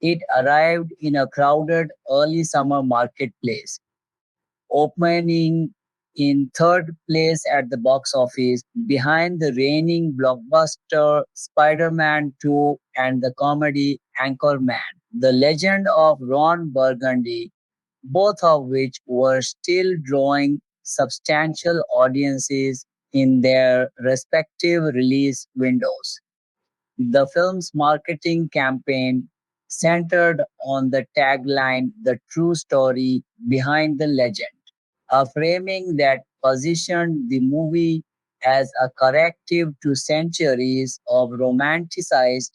It arrived in a crowded early summer marketplace, opening in third place at the box office behind the reigning blockbuster Spider-Man 2 and the comedy Anchorman. The Legend of Ron Burgundy, both of which were still drawing substantial audiences in their respective release windows. The film's marketing campaign centered on the tagline, "The True Story Behind the Legend," a framing that positioned the movie as a corrective to centuries of romanticized,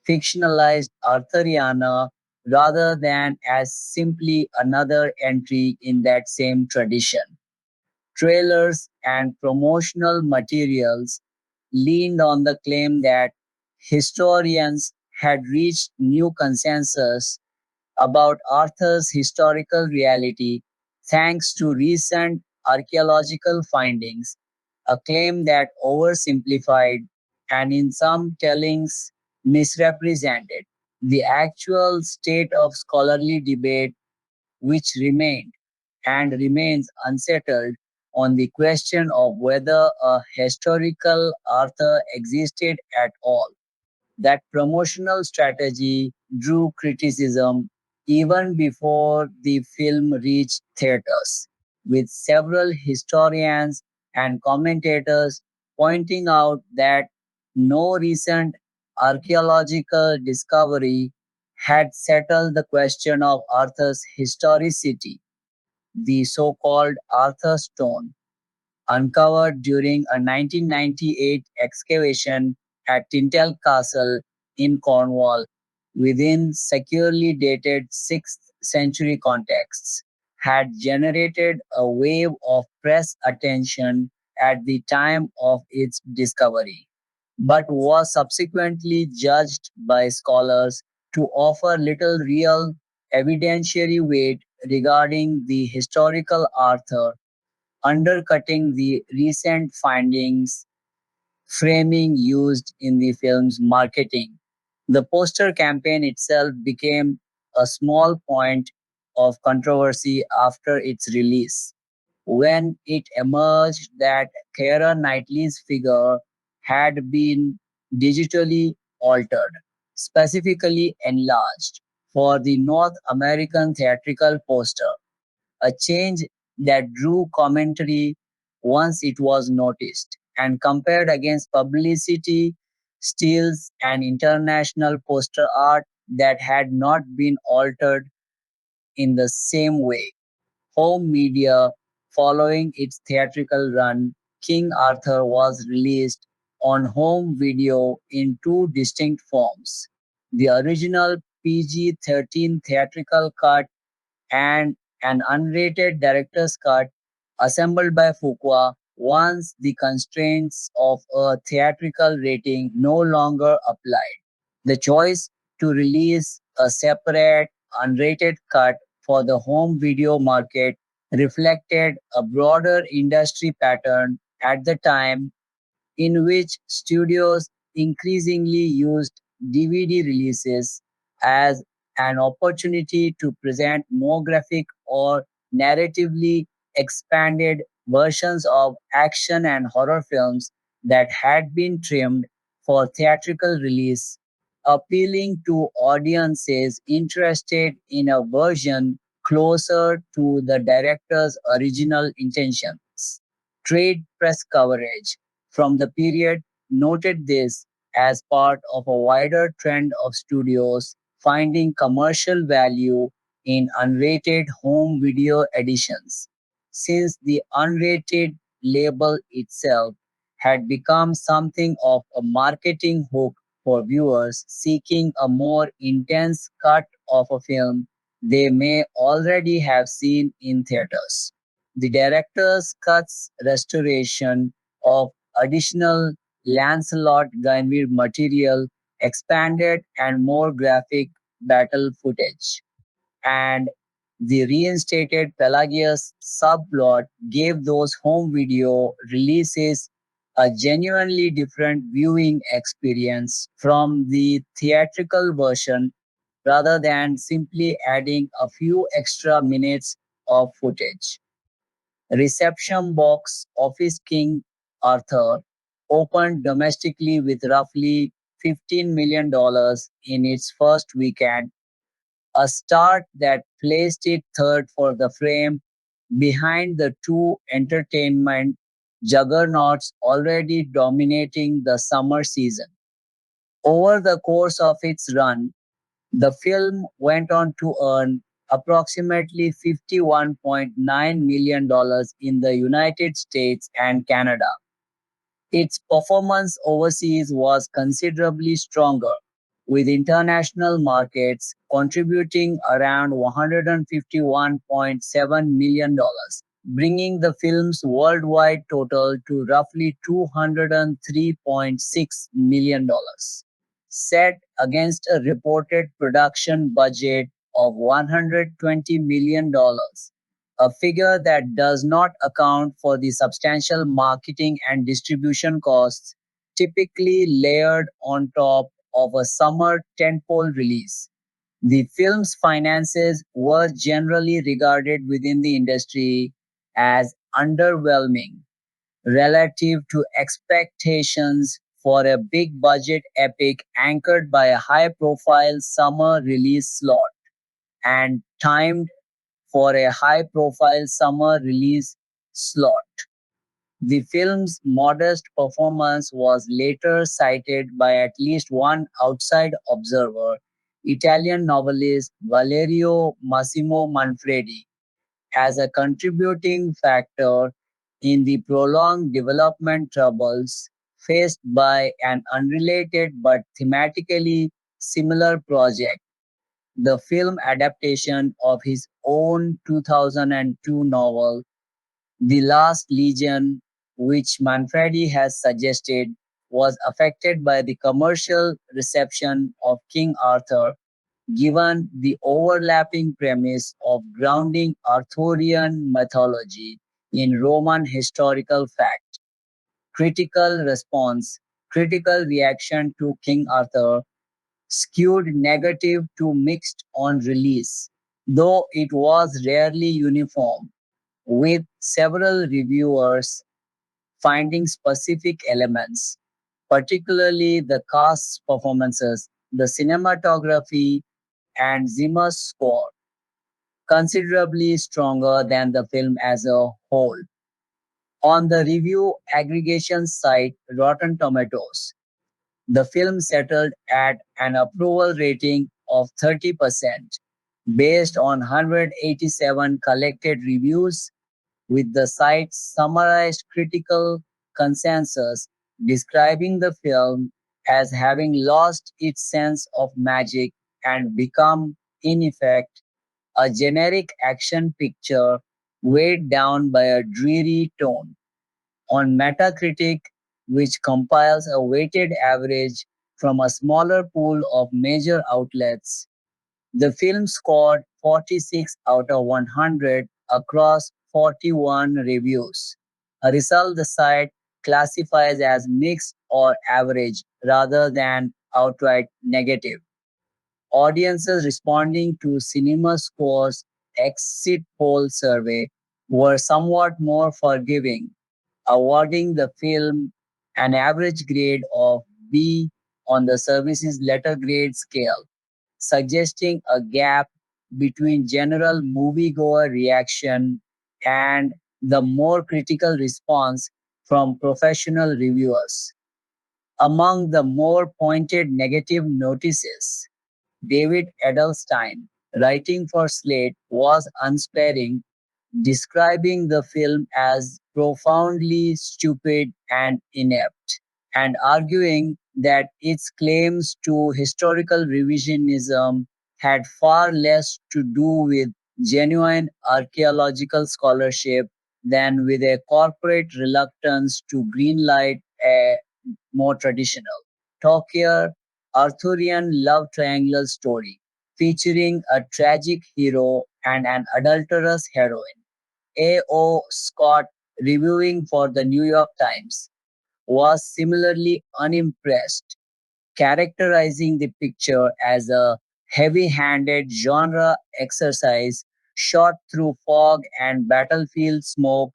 fictionalized Arthuriana rather than as simply another entry in that same tradition. Trailers and promotional materials leaned on the claim that historians had reached new consensus about Arthur's historical reality thanks to recent archaeological findings, a claim that oversimplified and in some tellings misrepresented the actual state of scholarly debate which remained. and remains unsettled on the question of whether a historical Arthur existed at all. That promotional strategy drew criticism even before the film reached theaters, with several historians and commentators pointing out that no recent archaeological discovery had settled the question of Arthur's historicity. The so called Arthur Stone, uncovered during a 1998 excavation at Tintell Castle in Cornwall within securely dated 6th century contexts, had generated a wave of press attention at the time of its discovery, but was subsequently judged by scholars to offer little real evidentiary weight regarding the historical Arthur, undercutting the recent findings framing used in the film's marketing. The poster campaign itself became a small point of controversy after its release, when it emerged that Keira Knightley's figure had been digitally altered, specifically enlarged, for the North American theatrical poster, a change that drew commentary once it was noticed, and compared against publicity stills and international poster art that had not been altered in the same way. Home media, following its theatrical run, King Arthur was released on home video in two distinct forms: the original PG-13 theatrical cut and an unrated director's cut assembled by Fuqua once the constraints of a theatrical rating no longer applied. The choice to release a separate unrated cut for the home video market reflected a broader industry pattern at the time, in which studios increasingly used DVD releases as an opportunity to present more graphic or narratively expanded versions of action and horror films that had been trimmed for theatrical release, appealing to audiences interested in a version closer to the director's original intentions. Trade press coverage from the period noted this as part of a wider trend of studios finding commercial value in unrated home video editions, since the unrated label itself had become something of a marketing hook for viewers seeking a more intense cut of a film they may already have seen in theaters. The director's cut's restoration of additional Lancelot Guinevere material, expanded and more graphic battle footage, and the reinstated Pelagius subplot gave those home video releases a genuinely different viewing experience from the theatrical version, rather than simply adding a few extra minutes of footage. Reception box office King Arthur opened domestically with roughly $15 million in its first weekend, a start that placed it third for the frame behind the two entertainment juggernauts already dominating the summer season. Over the course of its run, the film went on to earn approximately $51.9 million in the United States and Canada. Its performance overseas was considerably stronger, with international markets contributing around $151.7 million, bringing the film's worldwide total to roughly $203.6 million, set against a reported production budget of $120 million, a figure that does not account for the substantial marketing and distribution costs typically layered on top of a summer tentpole release. The film's finances were generally regarded within the industry as underwhelming relative to expectations for a big budget epic anchored by a high profile summer release slot and timed for a high profile summer release slot. The film's modest performance was later cited by at least one outside observer, Italian novelist Valerio Massimo Manfredi, as a contributing factor in the prolonged development troubles faced by an unrelated but thematically similar project, the film adaptation of his own 2002 novel, The Last Legion, which Manfredi has suggested was affected by the commercial reception of King Arthur, given the overlapping premise of grounding Arthurian mythology in Roman historical fact. Critical response, critical reaction to King Arthur skewed negative to mixed on release, though it was rarely uniform, with several reviewers finding specific elements, particularly the cast's performances, the cinematography, and Zimmer's score, considerably stronger than the film as a whole. On the review aggregation site Rotten Tomatoes, the film settled at an approval rating of 30% based on 187 collected reviews, with the site's summarized critical consensus describing the film as having lost its sense of magic and become, in effect, a generic action picture weighed down by a dreary tone. On Metacritic, which compiles a weighted average from a smaller pool of major outlets, the film scored 46 out of 100 across 41 reviews, a result the site classifies as mixed or average rather than outright negative. Audiences responding to Cinema Score's exit poll survey were somewhat more forgiving, awarding the film an average grade of B on the service's letter grade scale, suggesting a gap between general moviegoer reaction and the more critical response from professional reviewers. Among the more pointed negative notices, David Edelstein, writing for Slate, was unsparing, describing the film as profoundly stupid and inept, and arguing that its claims to historical revisionism had far less to do with genuine archaeological scholarship than with a corporate reluctance to greenlight a more traditional, talkier Arthurian love triangle story featuring a tragic hero and an adulterous heroine. A.O. Scott, reviewing for the New York Times, was similarly unimpressed, characterizing the picture as a heavy handed genre exercise shot through fog and battlefield smoke,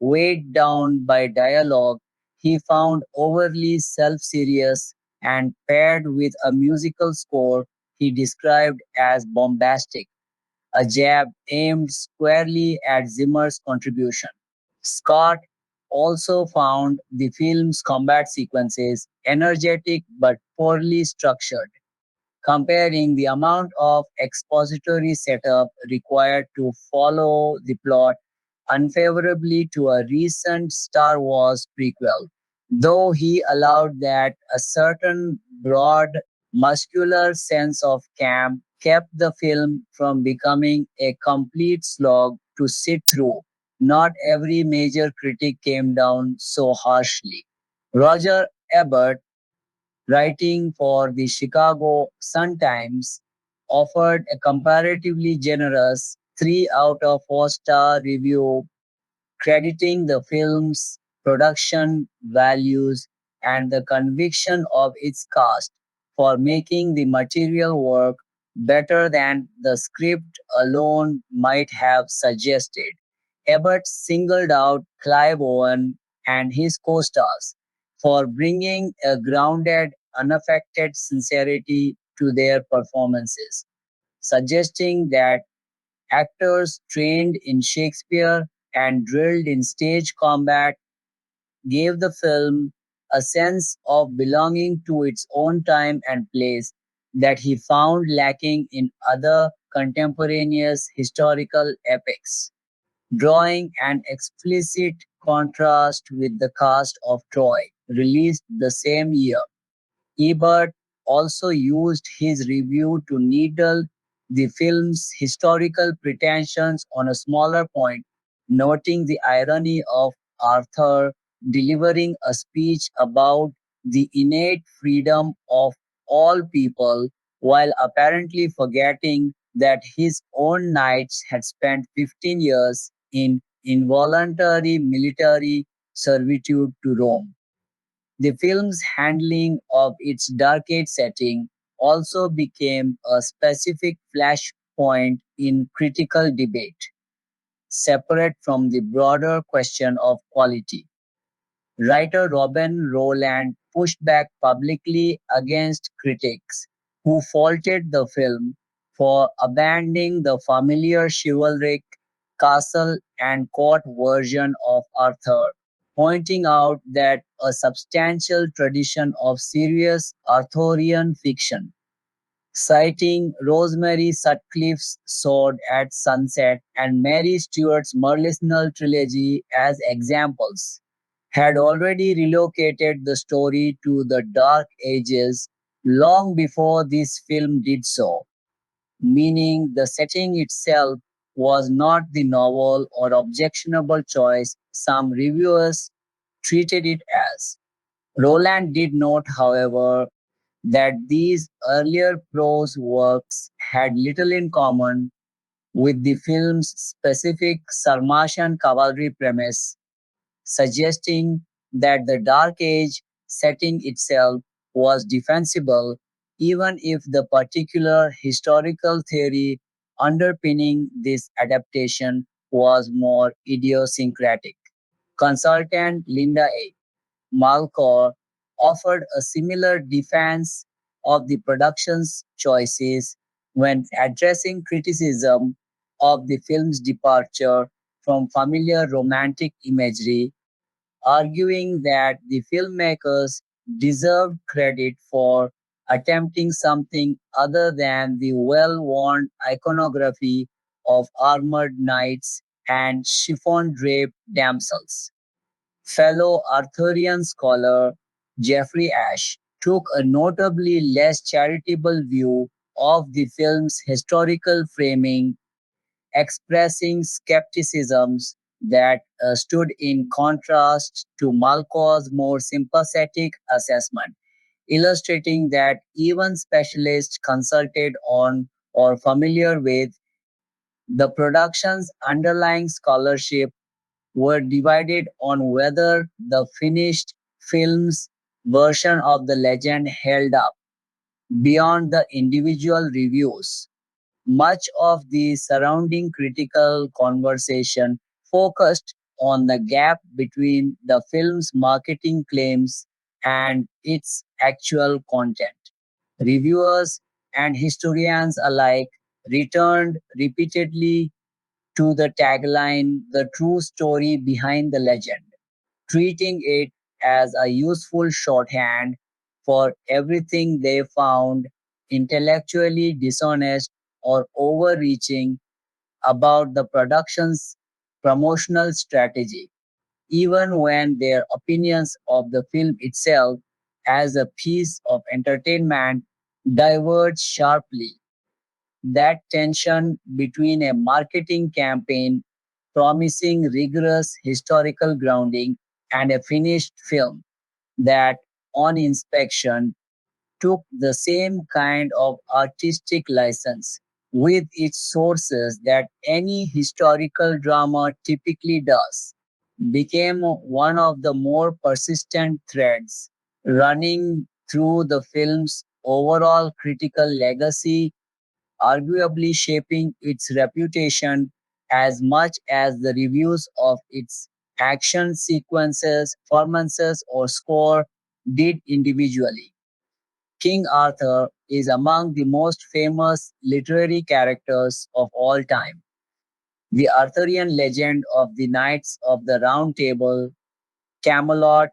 weighed down by dialogue he found overly self serious and paired with a musical score he described as bombastic, a jab aimed squarely at Zimmer's contribution. Scott also found the film's combat sequences energetic but poorly structured, comparing the amount of expository setup required to follow the plot unfavorably to a recent Star Wars prequel, though he allowed that a certain broad, muscular sense of camp kept the film from becoming a complete slog to sit through. Not every major critic came down so harshly. Roger Ebert, writing for the Chicago Sun-Times, offered a comparatively generous 3 out of 4-star review, crediting the film's production values and the conviction of its cast for making the material work better than the script alone might have suggested. Ebert singled out Clive Owen and his co stars for bringing a grounded, unaffected sincerity to their performances, suggesting that actors trained in Shakespeare and drilled in stage combat gave the film a sense of belonging to its own time and place that he found lacking in other contemporaneous historical epics, drawing an explicit contrast with the cast of Troy, released the same year. Ebert also used his review to needle the film's historical pretensions on a smaller point, noting the irony of Arthur delivering a speech about the innate freedom of all people while apparently forgetting that his own knights had spent 15 years in involuntary military servitude to Rome. The film's handling of its Dark Age setting also became a specific flashpoint in critical debate, separate from the broader question of quality. Writer Robin Rowland pushed back publicly against critics who faulted the film for abandoning the familiar chivalric castle and court version of Arthur, pointing out that a substantial tradition of serious Arthurian fiction, citing Rosemary Sutcliffe's Sword at Sunset and Mary Stuart's Merlin's trilogy as examples, had already relocated the story to the Dark Ages long before this film did so, meaning the setting itself was not the novel or objectionable choice some reviewers treated it as. Roland did note, however, that these earlier prose works had little in common with the film's specific Sarmatian cavalry premise, suggesting that the Dark Age setting itself was defensible even if the particular historical theory underpinning this adaptation was more idiosyncratic. Consultant Linda A. Malcor offered a similar defense of the production's choices when addressing criticism of the film's departure from familiar romantic imagery, arguing that the filmmakers deserved credit for attempting something other than the well worn iconography of armored knights and chiffon draped damsels. Fellow Arthurian scholar Jeffrey Ashe took a notably less charitable view of the film's historical framing, expressing skepticisms that stood in contrast to Malco's more sympathetic assessment, illustrating that even specialists consulted on or familiar with the production's underlying scholarship were divided on whether the finished film's version of the legend held up beyond the individual reviews. Much of the surrounding critical conversation focused on the gap between the film's marketing claims and its actual content. Reviewers and historians alike returned repeatedly to the tagline, "The true story behind the legend," treating it as a useful shorthand for everything they found intellectually dishonest or overreaching about the production's promotional strategy, even when their opinions of the film itself as a piece of entertainment diverged sharply. That tension between a marketing campaign promising rigorous historical grounding and a finished film that, on inspection, took the same kind of artistic license with its sources that any historical drama typically does, became one of the more persistent threads running through the film's overall critical legacy arguably shaping its reputation as much as the reviews of its action sequences, performances, or score did individually. King Arthur is among the most famous literary characters of all time. The Arthurian legend of the Knights of the Round Table, Camelot,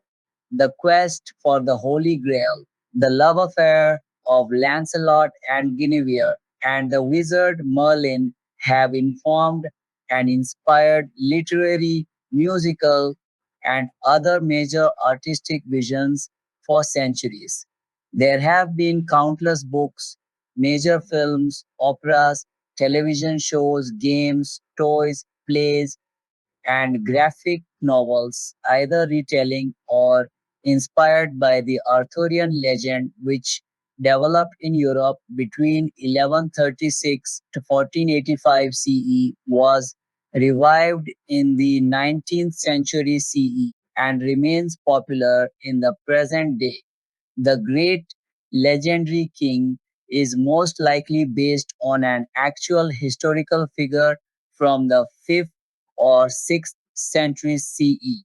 the quest for the Holy Grail, the love affair of Lancelot and Guinevere, and the wizard Merlin have informed and inspired literary, musical, and other major artistic visions for centuries. There have been countless books, major films, operas, television shows, games, toys, plays, and graphic novels, either retelling or inspired by the Arthurian legend, which developed in Europe between 1136 to 1485 CE, was revived in the 19th century CE, and remains popular in the present day. The great legendary king is most likely based on an actual historical figure from the 5th or 6th century CE.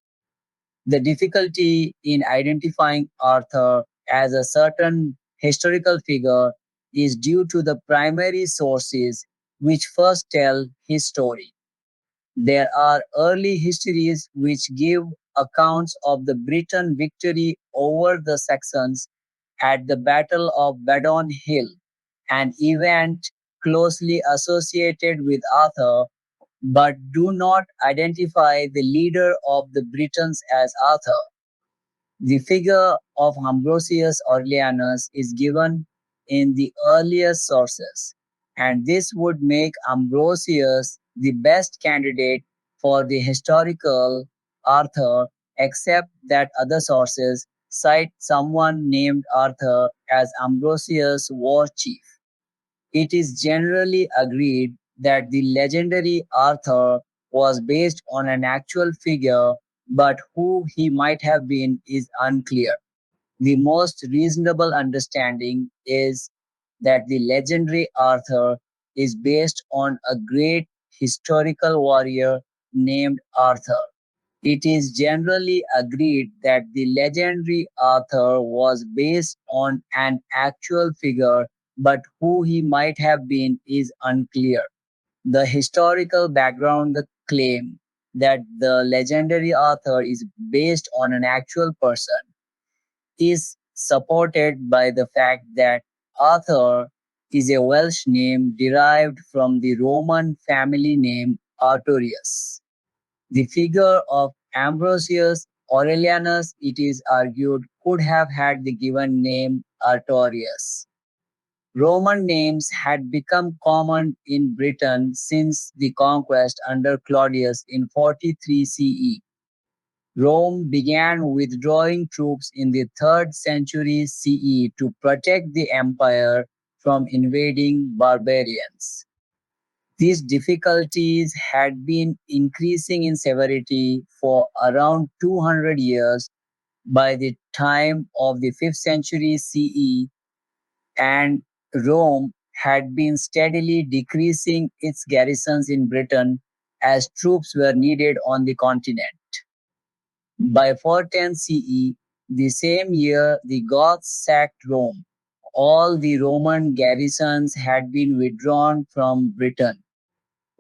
The difficulty in identifying Arthur as a certain historical figure is due to the primary sources which first tell his story. There are early histories which give accounts of the Briton victory over the Saxons at the Battle of Badon Hill, an event closely associated with Arthur, but do not identify the leader of the Britons as Arthur. The figure of Ambrosius Aurelianus is given in the earliest sources, and this would make Ambrosius the best candidate for the historical Arthur, except that other sources cite someone named Arthur as Ambrosius' war chief. It is generally agreed that the legendary Arthur was based on an actual figure, but who he might have been is unclear. The most reasonable understanding is that the legendary Arthur is based on a great historical warrior named Arthur. It is generally agreed that the legendary Arthur was based on an actual figure, but who he might have been is unclear. The historical background the claim that the legendary Arthur is based on an actual person is supported by the fact that Arthur is a Welsh name derived from the Roman family name Artorius. The figure of Ambrosius Aurelianus, it is argued, could have had the given name Artorius. Roman names had become common in Britain since the conquest under Claudius in 43 CE. Rome began withdrawing troops in the 3rd century CE to protect the empire from invading barbarians. These difficulties had been increasing in severity for around 200 years by the time of the 5th century CE, and Rome had been steadily decreasing its garrisons in Britain as troops were needed on the continent. By 410 CE, the same year the Goths sacked Rome. All the Roman garrisons had been withdrawn from Britain.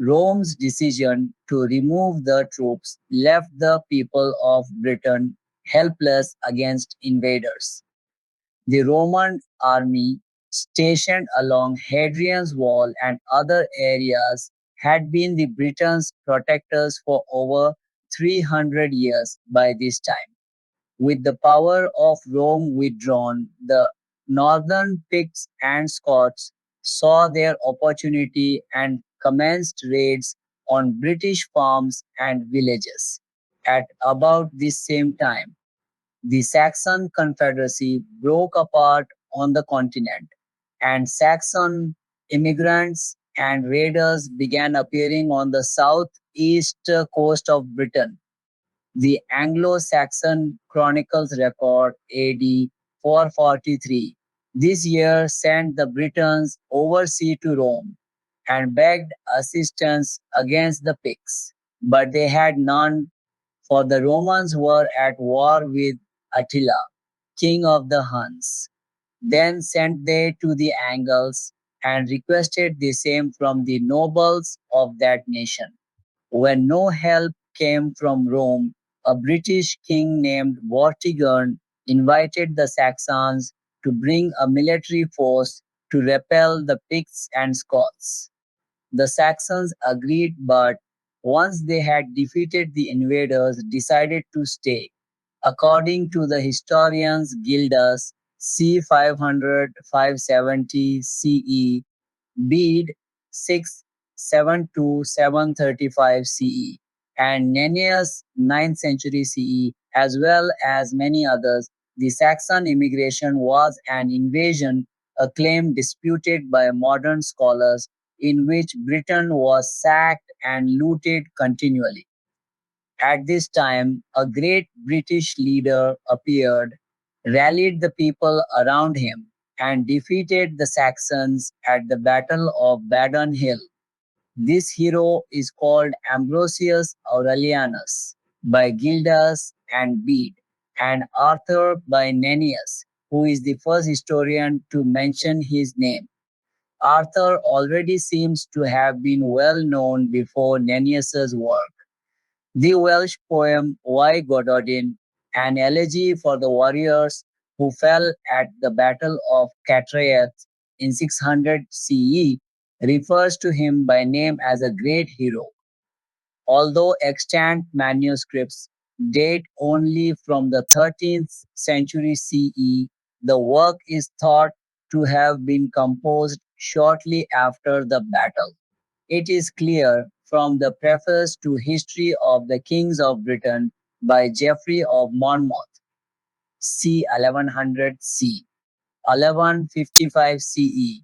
Rome's decision to remove the troops left the people of Britain helpless against invaders. The Roman army stationed along Hadrian's Wall and other areas had been the Britons' protectors for over 300 years by this time. With the power of Rome withdrawn, the northern Picts and Scots saw their opportunity and commenced raids on British farms and villages. At about this same time, the Saxon Confederacy broke apart on the continent, and Saxon immigrants and raiders began appearing on the southeast coast of Britain. The Anglo-Saxon Chronicles record AD 443 This year sent the Britons overseas to Rome and begged assistance against the Picts. But they had none, for the Romans were at war with Attila, king of the Huns. Then sent they to the Angles and requested the same from the nobles of that nation. When no help came from Rome, a British king named Vortigern invited the Saxons to bring a military force to repel the Picts and Scots. The Saxons agreed, but once they had defeated the invaders, decided to stay. According to the historians Gildas, c. 500-570 CE, Bede 672-735 CE, and Nennius 9th century CE, as well as many others, the Saxon immigration was an invasion, a claim disputed by modern scholars, in which Britain was sacked and looted continually. At this time, a great British leader appeared, rallied the people around him, and defeated the Saxons at the Battle of Badon Hill. This hero is called Ambrosius Aurelianus by Gildas and Bede, and Arthur by Nennius, who is the first historian to mention his name. Arthur already seems to have been well known before Nennius's work. The Welsh poem Y Gododin, an elegy for the warriors who fell at the Battle of Catraeth in 600 CE, refers to him by name as a great hero. Although extant manuscripts date only from the 13th century CE, the work is thought to have been composed shortly after the battle. It is clear from the preface to History of the Kings of Britain by Geoffrey of Monmouth, c. 1100 c. 1155 CE,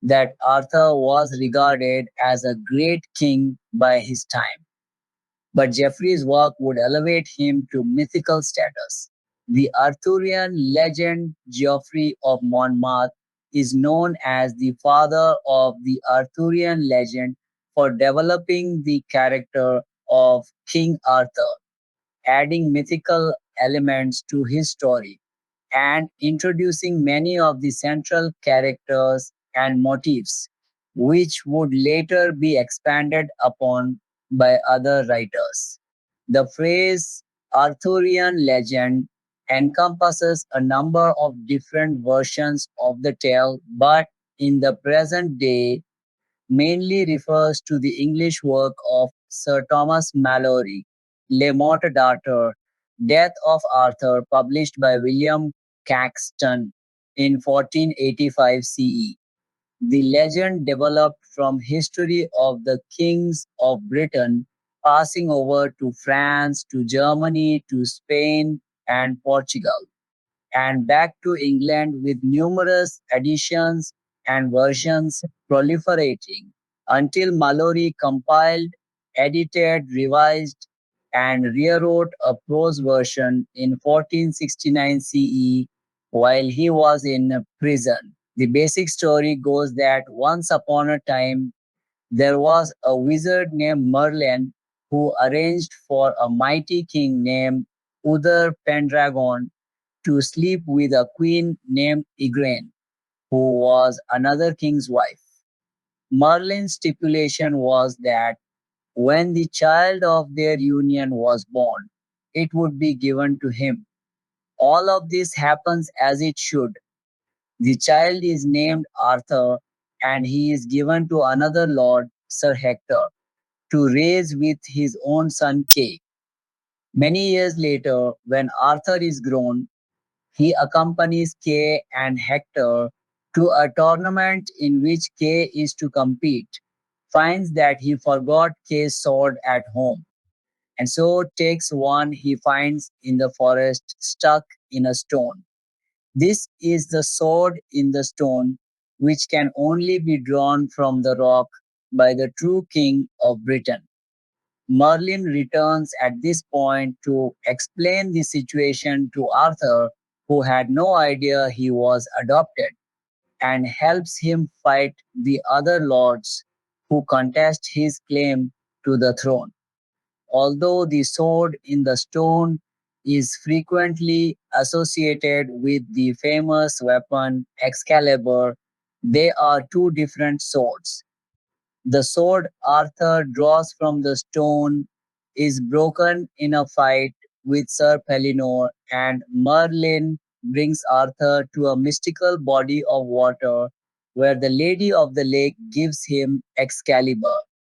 that Arthur was regarded as a great king by his time. But Geoffrey's work would elevate him to mythical status. The Arthurian legend Geoffrey of Monmouth is known as the father of the Arthurian legend for developing the character of King Arthur, adding mythical elements to his story and introducing many of the central characters and motifs, which would later be expanded upon by other writers. The phrase Arthurian legend encompasses a number of different versions of the tale, but in the present day mainly refers to the English work of Sir Thomas Malory, Le Morte d'Arthur, Death of Arthur, published by William Caxton in 1485 CE. The legend developed from history of the kings of Britain, passing over to France, to Germany, to Spain, and Portugal, and back to England, with numerous additions and versions proliferating until Mallory compiled, edited, revised, and rewrote a prose version in 1469 CE while he was in prison. The basic story goes that once upon a time there was a wizard named Merlin who arranged for a mighty king named Uther Pendragon to sleep with a queen named Igraine, who was another king's wife. Merlin's stipulation was that when the child of their union was born, it would be given to him. All of this happens as it should. The child is named Arthur, and he is given to another lord, Sir Hector, to raise with his own son Kay. Many years later, when Arthur is grown, he accompanies Kay and Hector to a tournament in which Kay is to compete, finds that he forgot Kay's sword at home, and so takes one he finds in the forest stuck in a stone. This is the sword in the stone, which can only be drawn from the rock by the true king of Britain. Merlin returns at this point to explain the situation to Arthur, who had no idea he was adopted, and helps him fight the other lords who contest his claim to the throne. Although the sword in the stone is frequently associated with the famous weapon Excalibur, they are two different swords. The sword Arthur draws from the stone is broken in a fight with Sir Pellinore, and Merlin brings Arthur to a mystical body of water where the Lady of the Lake gives him Excalibur.